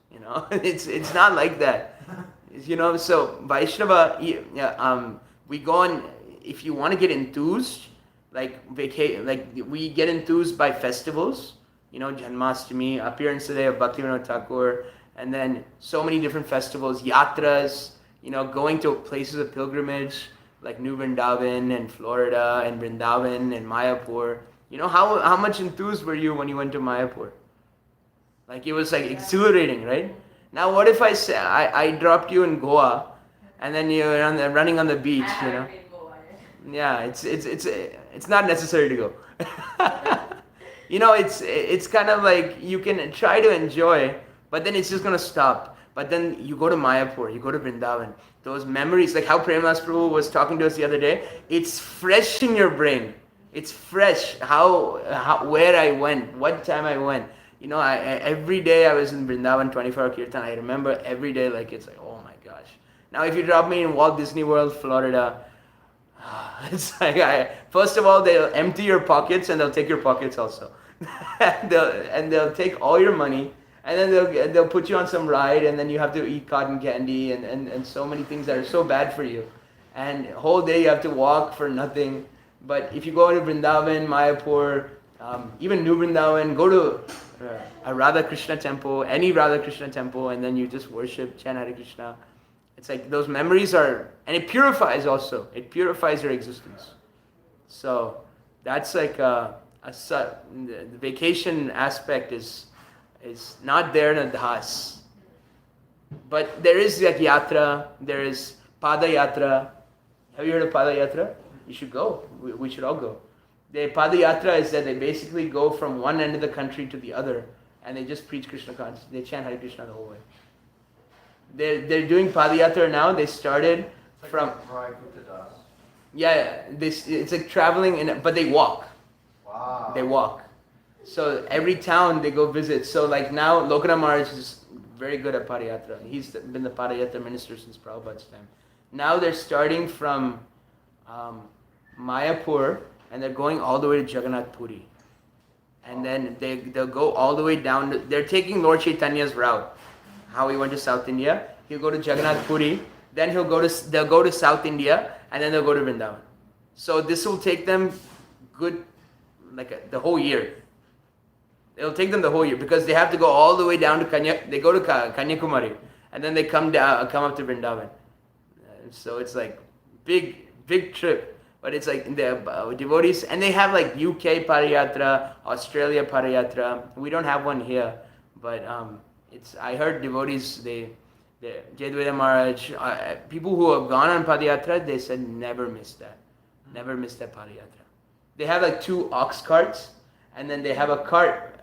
It's not like that. So Vaishnava, we go on, if you want to get enthused, we get enthused by festivals, Janmashtami, appearance today of Bhaktivinoda Thakur, and then so many different festivals, yatras, going to places of pilgrimage like New Vrindavan and Florida and Vrindavan and Mayapur. How much enthused were you when you went to Mayapur? It was exhilarating, right? Now what if I say I dropped you in Goa, and then you're running on the beach, Yeah, it's not necessary to go. It's kind of like you can try to enjoy, but then it's just gonna stop. But then you go to Mayapur, you go to Vrindavan, those memories, like how Premadas Prabhu was talking to us the other day, it's fresh in your brain. It's fresh. Where I went, what time I went. Every day I was in Vrindavan 24-hour kirtan. I remember every day it's oh my gosh. Now if you drop me in Walt Disney World, Florida, it's first of all, they'll empty your pockets and they'll take your pockets also. and they'll take all your money, and then they'll put you on some ride, and then you have to eat cotton candy and so many things that are so bad for you. And the whole day you have to walk for nothing. But if you go to Vrindavan, Mayapur, even New Vrindavan, go to a Radha Krishna temple, any Radha Krishna temple, and then you just worship, chant Hare Krishna. It's those memories and it purifies also. It purifies your existence. So that's the vacation aspect is not there in the das. But there is yatra, there is pada yatra. Have you heard of pada yatra? You should go. We should all go. The pada yatra is that they basically go from one end of the country to the other, and they just preach Krishna consciousness. They chant Hare Krishna the whole way. They're doing Padayatra now. They started from it's like traveling but they walk. Wow. They walk. So every town they go visit. So now Lokanath Maharaj is very good at Padayatra. He's been the Padayatra minister since Prabhupada's time. Now they're starting from Mayapur, and they're going all the way to Jagannath Puri. And then they'll go all the way down. They're taking Lord Chaitanya's route. How he went to South India. He'll go to Jagannath Puri. Then they'll go to South India, and then they'll go to Vrindavan. So this will take them good, the whole year. It'll take them the whole year because they have to go all the way down to They go to Kanyakumari, and then they come up to Vrindavan. So it's like big trip. But it's like the devotees, and they have like UK Pariyatra, Australia Pariyatra. We don't have one here, but I heard devotees, Jadveda Maharaj, people who have gone on Padayatra, they said never miss that Padayatra. They have like 2 ox carts, and then they have a cart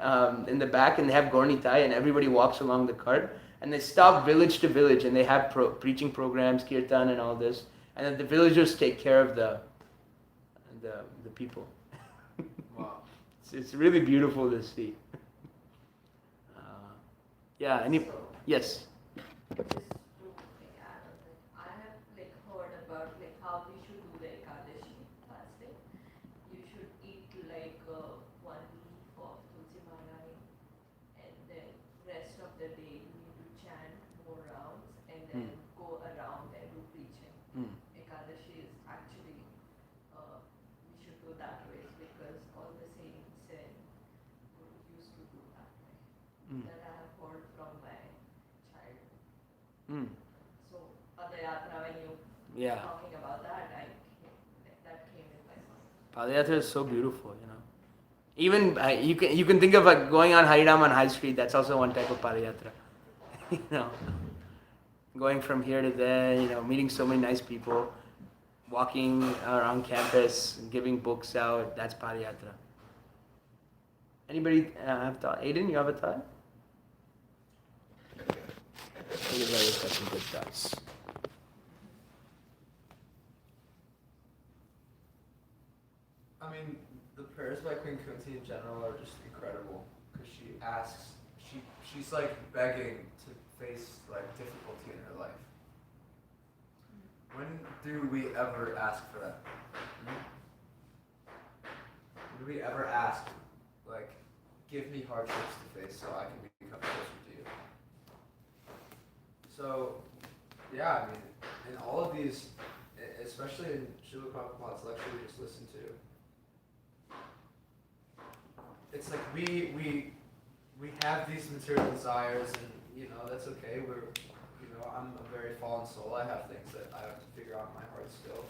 in the back, and they have Gornitai, and everybody walks along the cart, and they stop village to village, and they have preaching programs, kirtan, and all this, and then the villagers take care of the people. Wow. It's really beautiful to see. Yes. Just to add on that, I have heard about how we should do the Ekadashi fasting. You should eat 1 leaf of tulsi manai, and then rest of the day you need to chant more rounds and then go around and do preaching. Ekadashi is actually we should do that way because all the saints and guru used to do that way. That I have heard from my child. So Padayatra, when you talking about that, that came in my mind. Padayatra is so beautiful, Even you can think of going on Harinam on High Street. That's also one type of Padayatra. Going from here to there, meeting so many nice people, walking around campus, giving books out. That's Padayatra. Anybody have thought? Aiden, you have a thought? Everybody's got some good thoughts. I mean, the prayers by Queen Kunti in general are just incredible because she's like begging to face difficulty in her life. When do we ever ask for that? When do we ever ask, give me hardships to face so I can become closer to you? So, yeah, I mean, in all of these, especially in Srila Prabhupada's lecture we just listened to, it's like we have these material desires, and that's okay. I'm a very fallen soul. I have things that I have to figure out in my heart still.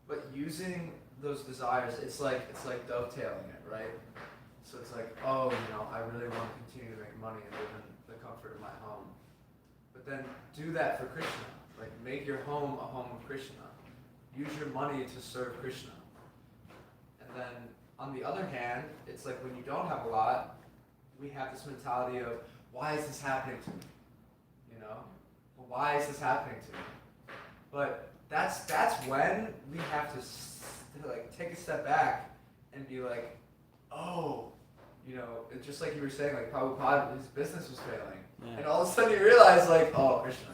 But using those desires, it's like dovetailing it, right? So it's like, I really want to continue to make money and live in the comfort of my home. But then do that for Krishna. Make your home a home of Krishna. Use your money to serve Krishna. And then, on the other hand, it's like when you don't have a lot, we have this mentality of, why is this happening to me? Well, why is this happening to me? But that's when we have to take a step back and be like, it's just like you were saying, Prabhupada, his business was failing. Yeah. And all of a sudden you realize, Krishna,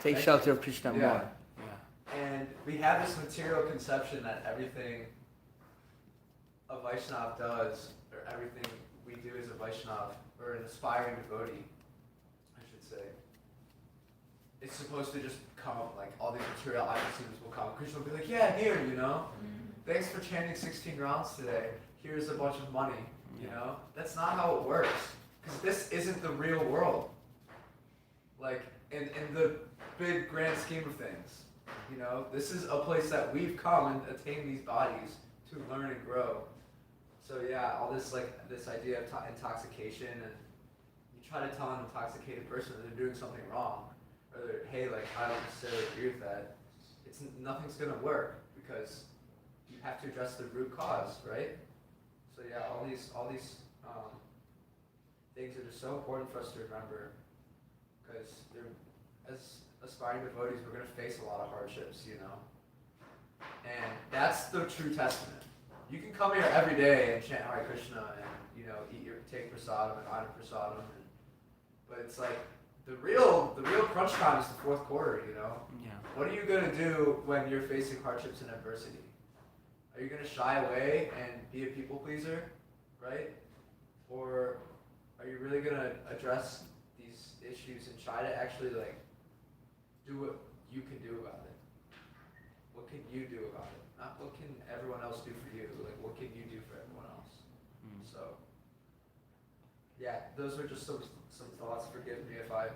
Take shelter of Krishna more. Yeah. And we have this material conception that everything a Vaishnava does, or everything we do as a Vaishnava, or an aspiring devotee, I should say, it's supposed to just come, all these material items will come. Krishna will be like, yeah, here, thanks for chanting 16 rounds today. Here's a bunch of money, That's not how it works. Because this isn't the real world. In the big grand scheme of things, this is a place that we've come and attained these bodies to learn and grow. So yeah, all this this idea of intoxication, and you try to tell an intoxicated person that they're doing something wrong, or hey, I don't necessarily agree with that. Nothing's gonna work because you have to address the root cause, right? So yeah, all these things that are so important for us to remember, because as aspiring devotees, we're gonna face a lot of hardships, and that's the true testament. You can come here every day and chant Hare Krishna and take prasadam and honor prasadam, but it's the real crunch time is the fourth quarter. Yeah. What are you gonna do when you're facing hardships and adversity? Are you gonna shy away and be a people pleaser, right? Or are you really gonna address these issues and try to actually do what you can do about it? what can you do about it? Not what can everyone else do for you, like what can you do for everyone else? So, yeah, those were just some thoughts. Forgive me if I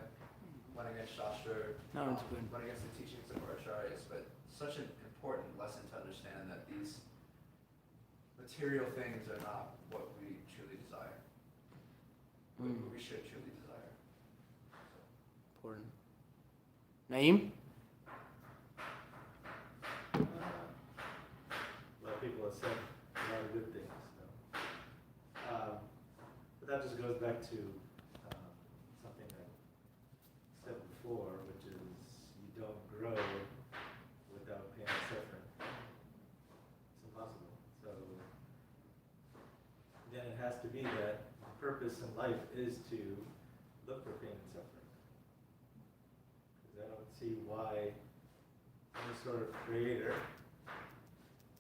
went against Shastra, No, it's good. went against the teachings of our acharyas, but such an important lesson to understand that these material things are not what we truly desire. What we should truly desire. Important. Naeem? A lot of people have said a lot of good things. So. But that just goes back to something I said before, which is you don't grow without pain and suffering. It's impossible. So then it has to be that the purpose in life is to look for pain and suffering. Because I don't see why any sort of creator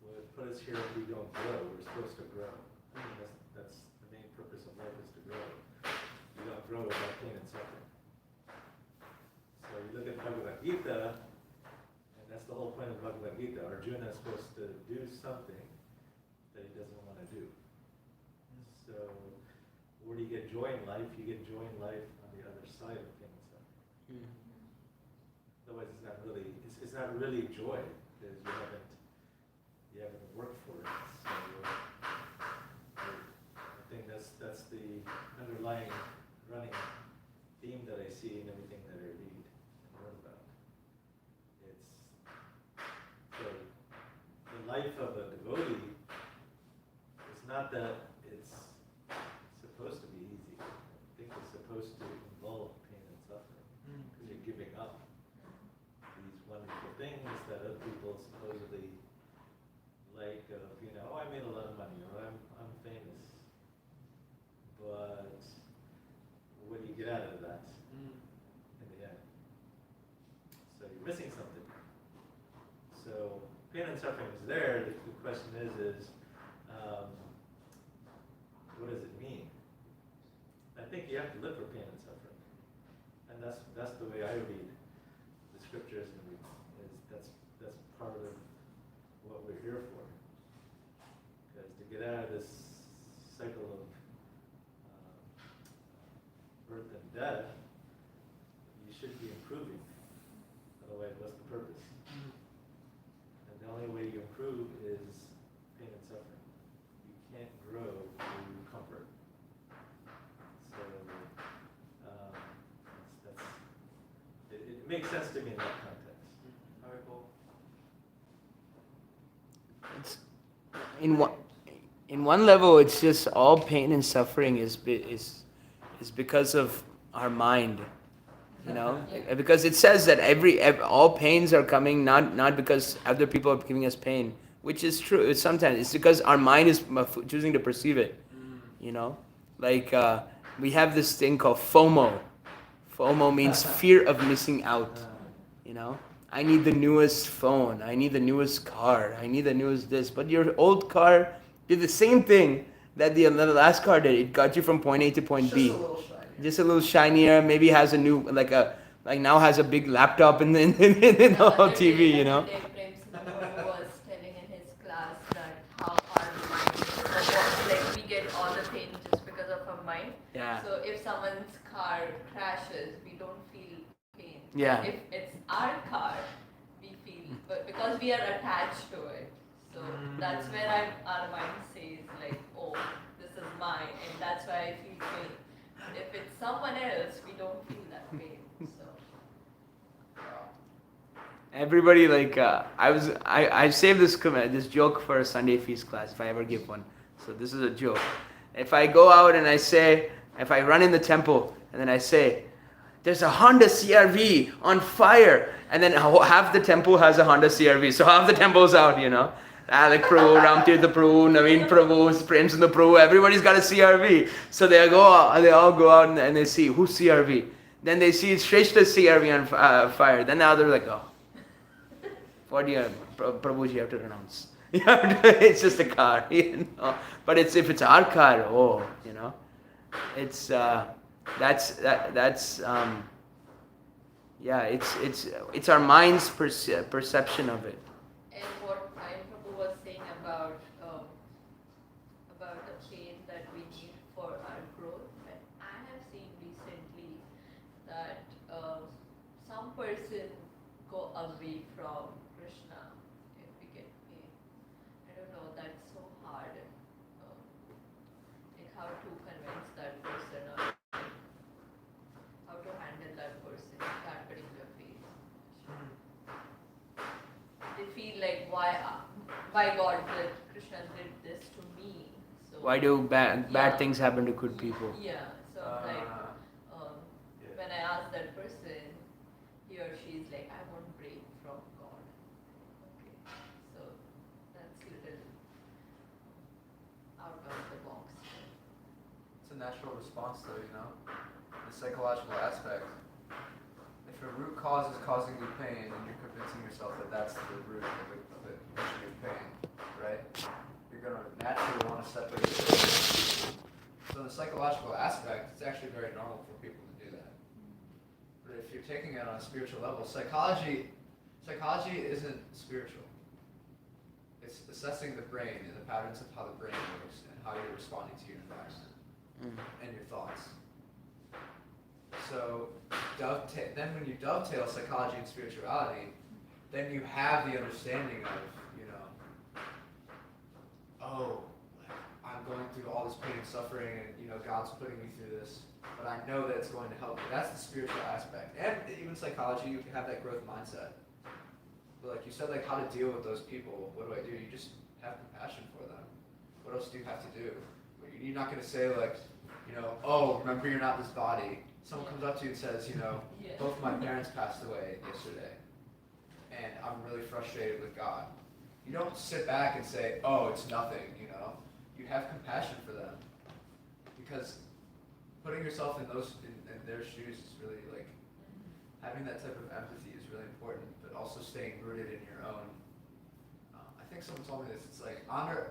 would put us here if we don't grow. We're supposed to grow. That's the main purpose of life, is to grow. You don't grow without pain and suffering. So you look at Bhagavad Gita, and that's the whole point of Bhagavad Gita. Arjuna is supposed to do something that he doesn't want to do. So where do you get joy in life? You get joy in life on the other side of pain and suffering. Otherwise, it's not really joy, because you haven't worked for it. So I think that's the underlying running theme that I see in everything that I read and learn about. It's the life of a devotee is not that it's supposed to be easy. I think it's supposed to involve pain and suffering, because you're giving up these wonderful things that other people supposedly like, oh, I made a lot of money, or I'm famous. But what do you get out of that in the end? So you're missing something. So pain and suffering is there. The question is what does it mean? I think you have to live for pain and suffering, and that's the way I read the scriptures, and that's part of what we're here for. Because to get out of this cycle of birth and death, you should be improving. Otherwise, what's the purpose? And the only way you improve is pain and suffering. You can't grow through comfort. So it makes sense to me in that context. Very cool. In one level, it's just all pain and suffering is because of our mind, because it says that all pains are coming not because other people are giving us pain, which is true. Sometimes it's because our mind is choosing to perceive it. Like we have this thing called FOMO. FOMO means fear of missing out. I need the newest phone. I need the newest car. I need the newest this. But your old car did the same thing that the last car did. It got you from point A to point B. Just a little shinier. Maybe has a new now has a big laptop in the whole TV. Was telling in his class that how our mind, we get all the pain just because of our mind. Yeah. So if someone's car crashes, we don't feel pain. Yeah. If it's our car, we feel, but because we are attached to it. So that's where our mind says oh, this is mine, and that's why I feel pain. If it's someone else, we don't feel that pain. So. Everybody I saved this joke for a Sunday feast class if I ever give one. So this is a joke. If I go out and if I run in the temple and then I say, there's a Honda CRV on fire, and then half the temple has a Honda CRV, so half the temple's out, Alec Prabhu, Ramtirtha Prabhu, Naveen Prabhu, Premchandra Prabhu, everybody's got a CRV. So they all go out and they see, who's CRV? Then they see Shreshta's CRV on fire. Then now they're like, oh, what do you, Prabhuji, you have to renounce. It's just a car, But if it's our car, it's it's our mind's perception of it. why God did, Krishna did this to me. So Why do bad Yeah. things happen to good people? Yeah, so I'm like, Yeah. when I ask that person, he or she is like, I won't break from God. Okay, so that's little out of the box. It's a natural response though, you know? The psychological aspect. If a root cause is causing you pain and you're convincing yourself that that's the root of it causing you pain, right? You're going to naturally want to separate yourself. So in the psychological aspect, it's actually very normal for people to do that. But if you're taking it on a spiritual level, psychology isn't spiritual. It's assessing the brain and the patterns of how the brain works and how you're responding to your environment and your thoughts. So then when you dovetail psychology and spirituality, then you have the understanding of, you know, oh, I'm going through all this pain and suffering and, you know, God's putting me through this, but I know that it's going to help me. That's the spiritual aspect. And even psychology, you can have that growth mindset. But like you said, like how to deal with those people, what do? You just have compassion for them. What else do you have to do? You're not going to say like, you know, oh, remember you're not this body. Someone comes up to you and says, you know, both my parents passed away yesterday, and I'm really frustrated with God. You don't sit back and say, oh, it's nothing, you know. You have compassion for them, because putting yourself in their shoes is really like, having that type of empathy is really important, but also staying rooted in your own. I think someone told me this. It's like honor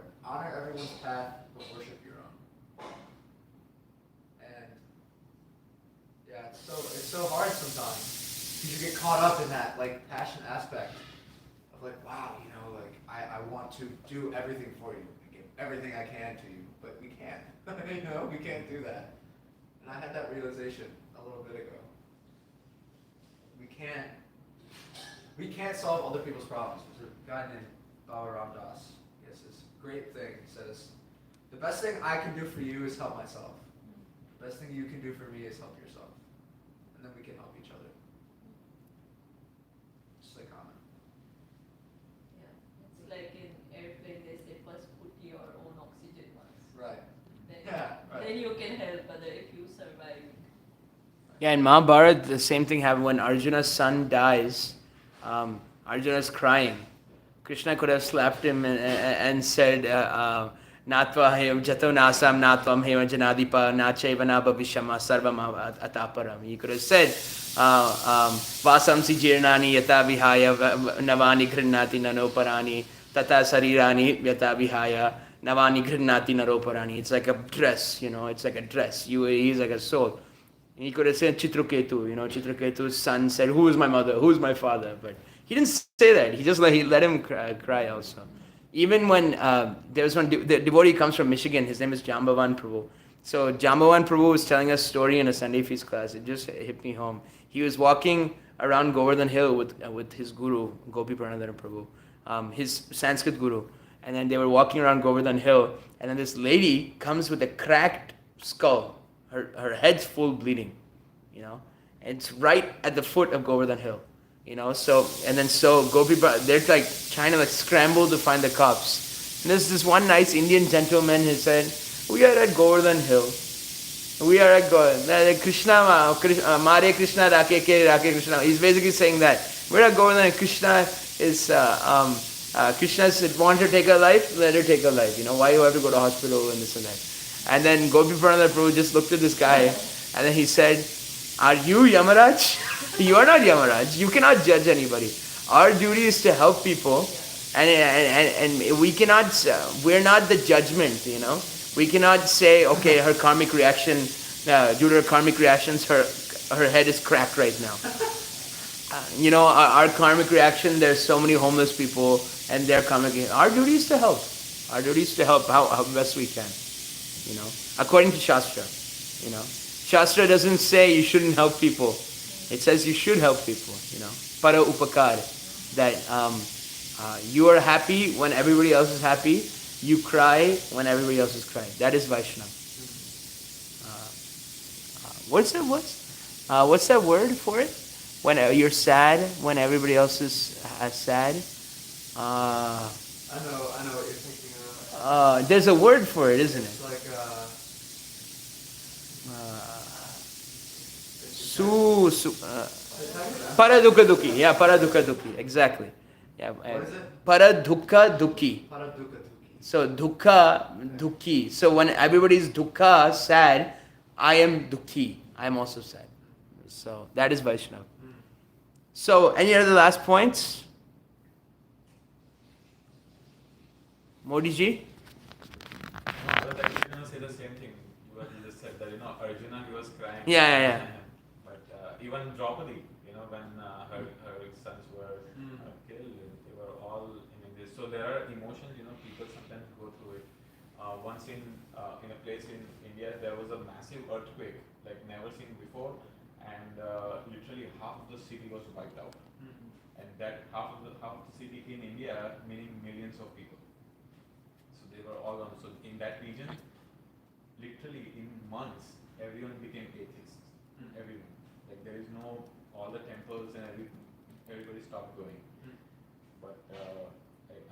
everyone's path, but worship your own. And yeah, it's so hard sometimes because you get caught up in that like passion aspect of like, wow, you know, like I want to do everything for you, and give everything I can to you, but we can't. You know, we can't do that. And I had that realization a little bit ago. We can't solve other people's problems. There's a guy named Bhagavatam Das. He has this great thing. He says, the best thing I can do for you is help myself. The best thing you can do for me is help yourself. And then we can help each other. Just like common. Yeah, it's like in airplane they say first put your own oxygen mask. Right. Then you can help other if you survive. Yeah, in Mahabharata, the same thing happened when Arjuna's son dies. Arjuna's crying. Krishna could have slapped him and said, Natva hev jato nasam natvam heva janadipa nacheva na bhavishama sarvam ataparam. He could have said, Vasamsi jirnani yata vihaya navani ghrannati nanoparani tata sarirani yata vihaya navani ghrannati naroparani. It's like a dress, you know, it's like a dress. He's like a soul. And he could have said Chitraketu, you know, Chitraketu's son said, who is my mother, who is my father? But he didn't say that. He just let him cry also. Even when there was one the devotee comes from Michigan, his name is Jambavan Prabhu. So Jambavan Prabhu was telling us a story in a Sunday feast class. It just hit me home. He was walking around Govardhan Hill with his guru, Gopi Pranadhara Prabhu, his Sanskrit guru. And then they were walking around Govardhan Hill, and then this lady comes with a cracked skull. Her head's full bleeding, you know. And it's right at the foot of Govardhan Hill, you know. So Gopi, they're like trying to like scramble to find the cops. And there's this one nice Indian gentleman who said, "We are at Govardhan Hill. We are at Krishna, Hare Krishna, Rake Krishna." He's basically saying that we're at Govardhan. Krishna is Krishna wants her to take her life. Let her take her life. You know, why you have to go to hospital and this and that. And then Gopi Pranadhara Prabhu just looked at this guy and then he said, are you Yamaraj? You are not Yamaraj. You cannot judge anybody. Our duty is to help people, and we cannot, we're not the judgment, you know. We cannot say, okay, her karmic reaction, due to her karmic reactions, her head is cracked right now. You know, our karmic reaction, there's so many homeless people and their karmic, our duty is to help. Our duty is to help how best we can. You know, according to Shastra, you know. Shastra doesn't say you shouldn't help people. It says you should help people, you know. Para upakar, that you are happy when everybody else is happy. You cry when everybody else is crying. That is Vaishnava. What's that word for it? When you're sad when everybody else is sad. Uh, I know what you're thinking of. there's a word for it, isn't It's it? like Paradukha Dukhi. Yeah, Paradukha Dukhi. Exactly. Yeah. What is it? Paradukha Dukhi. Paradukha Dukhi. So Dukha Dukhi. So when everybody's Dukha, sad, I am Dukhi. I am also sad. So that is Vaishnava. So any other last points? Modi ji? But I did say the same thing. What you just said that Arjuna, he was crying. Yeah. But even Draupadi, when her sons were killed, they were all in this. So there are emotions. People sometimes go through it. Once in a place in India, there was a massive earthquake, like never seen before, and literally half of the city was wiped out. And that half of the city in India, meaning millions of people. So they were all gone. So in that region, literally in months, everyone became atheists. Everyone. Like there is no, all the temples and everybody stopped going. But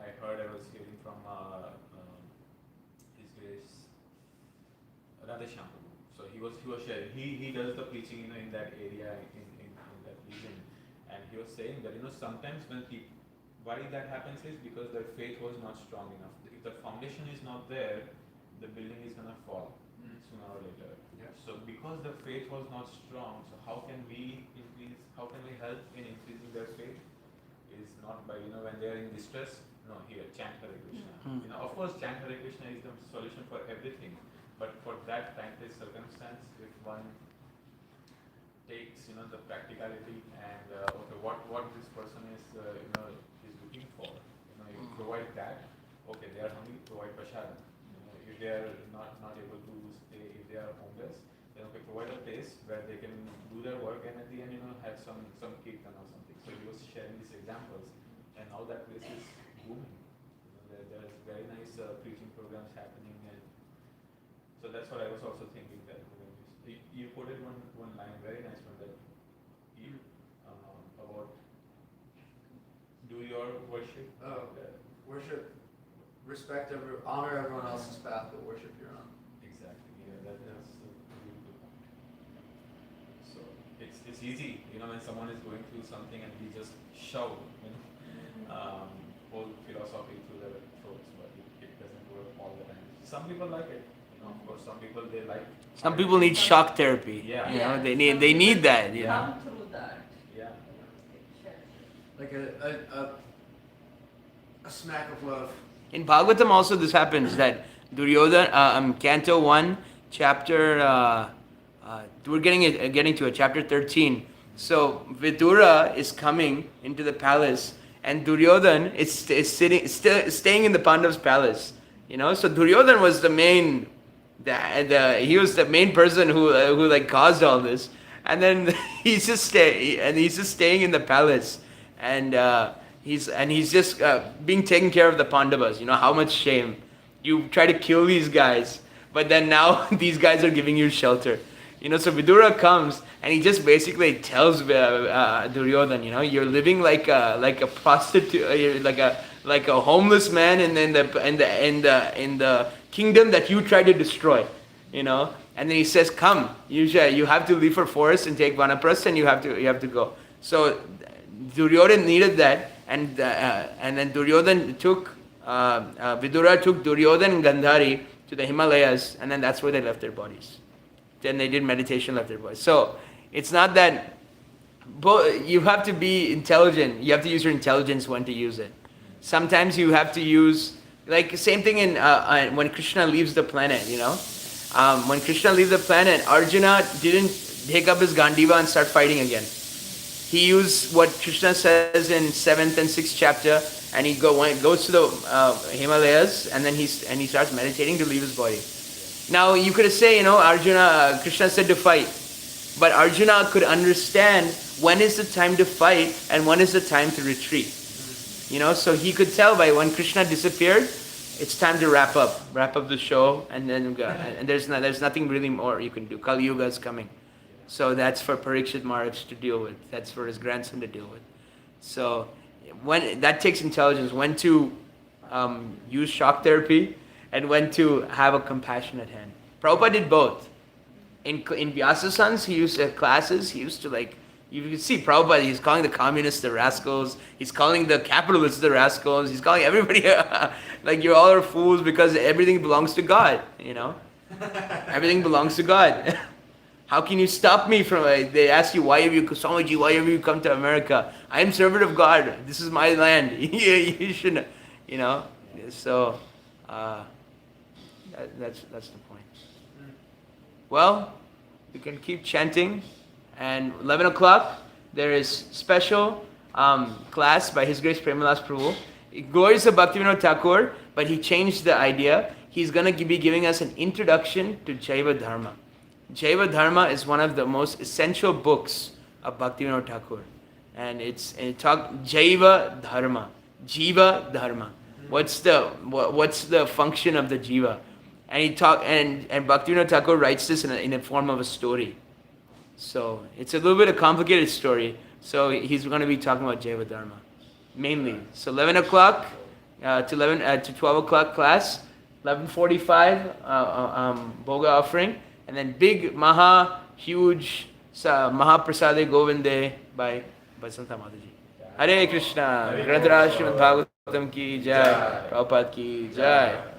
I heard, I was hearing from His Grace Radheshyam. So he was sharing. He does the preaching, in that area, in that region, and he was saying that sometimes when people, why that happens is because their faith was not strong enough. If the foundation is not there, the building is gonna fall sooner or later. Yeah. So because the faith was not strong, so how can we increase? How can we help in increasing their faith? Is not by when they are in distress. No, here chant Hare Krishna. Of course, chant Hare Krishna is the solution for everything. But for that time, this circumstance, if one takes the practicality and okay, what this person is is looking for, you provide that. Okay, they are hungry, provide prasad. If they are not able to stay, if they are homeless, then okay, provide a place where they can do their work and at the end have some kirtan or something. So he was sharing these examples, and now that place is booming. There's very nice preaching programs happening, and so that's what I was also thinking that you quoted one line, very nice one, that about do your worship. Worship, respect honor everyone else's path, but worship your own. Exactly. Yeah, that's beautiful. So it's easy, when someone is going through something and we just shout, whole philosophy through their throats, but it doesn't work all the time. Some people like it. Of course, some people they like. Some people need shock therapy. Yeah. They need that. Come through that. Yeah. Like a smack of love. In Bhagavatam also this happens that Duryodhana, Canto 1, chapter, we're getting to it, chapter 13. So Vidura is coming into the palace, and Duryodhana is staying in the Pandav's palace. So Duryodhana was the main, he was the main person who like caused all this, and then he's just staying in the palace, and he's just being taken care of the Pandavas. How much shame. You try to kill these guys, but then now these guys are giving you shelter. So Vidura comes and he just basically tells Duryodhana, you're living like a prostitute, like a homeless man in the kingdom that you try to destroy. And then he says, come, you have to leave for forest and take Vanaprastha, and you have to go. So Duryodhana needed that, and then Duryodhana took Vidura took Duryodhana and Gandhari to the Himalayas, and then that's where they left their bodies. Then they did meditation, left their bodies. So it's not that you have to be intelligent. You have to use your intelligence when to use it. Sometimes you have to use, like same thing in when Krishna leaves the planet. When Krishna leaves the planet, Arjuna didn't take up his Gandiva and start fighting again. He used what Krishna says in 7th and 6th chapter, and he goes to the Himalayas, and then he starts meditating to leave his body. Now you could say, Krishna said to fight, but Arjuna could understand when is the time to fight and when is the time to retreat. So he could tell by when Krishna disappeared, it's time to wrap up the show, and then and there's nothing really more you can do. Kali Yuga is coming. So that's for Parikshit Maharaj to deal with. That's for his grandson to deal with. So when that takes intelligence, when to use shock therapy and when to have a compassionate hand. Prabhupada did both. In Vyasa-san's, he used classes, he used to like, you can see Prabhupada, he's calling the communists the rascals, he's calling the capitalists the rascals, he's calling everybody, like you all are fools because everything belongs to God, you know? Everything belongs to God. How can you stop me from, they ask you, Swamiji, why have you come to America? I am servant of God, this is my land, you shouldn't, you know? So, that's the point. Well, we can keep chanting. And 11 o'clock, there is special class by His Grace Premalas Prabhu. Glories of Bhaktivinoda Thakur, but he changed the idea. He's going to be giving us an introduction to Jaiva Dharma. Jaiva Dharma is one of the most essential books of Bhaktivinoda Thakur. And it talks Jaiva Dharma, Jiva Dharma. What's the function of the Jiva? And Bhaktivinoda Thakur writes this in the form of a story. So it's a little bit of a complicated story. So he's going to be talking about Jaiva Dharma, mainly. So 11 o'clock to 12 o'clock class, 11:45 Bhoga offering, and then big huge Mahaprasade Govinde by Basanta Mataji. Hare Krishna, Granthara Srimad Bhagavatam ki jai, Prabhupada ki jai.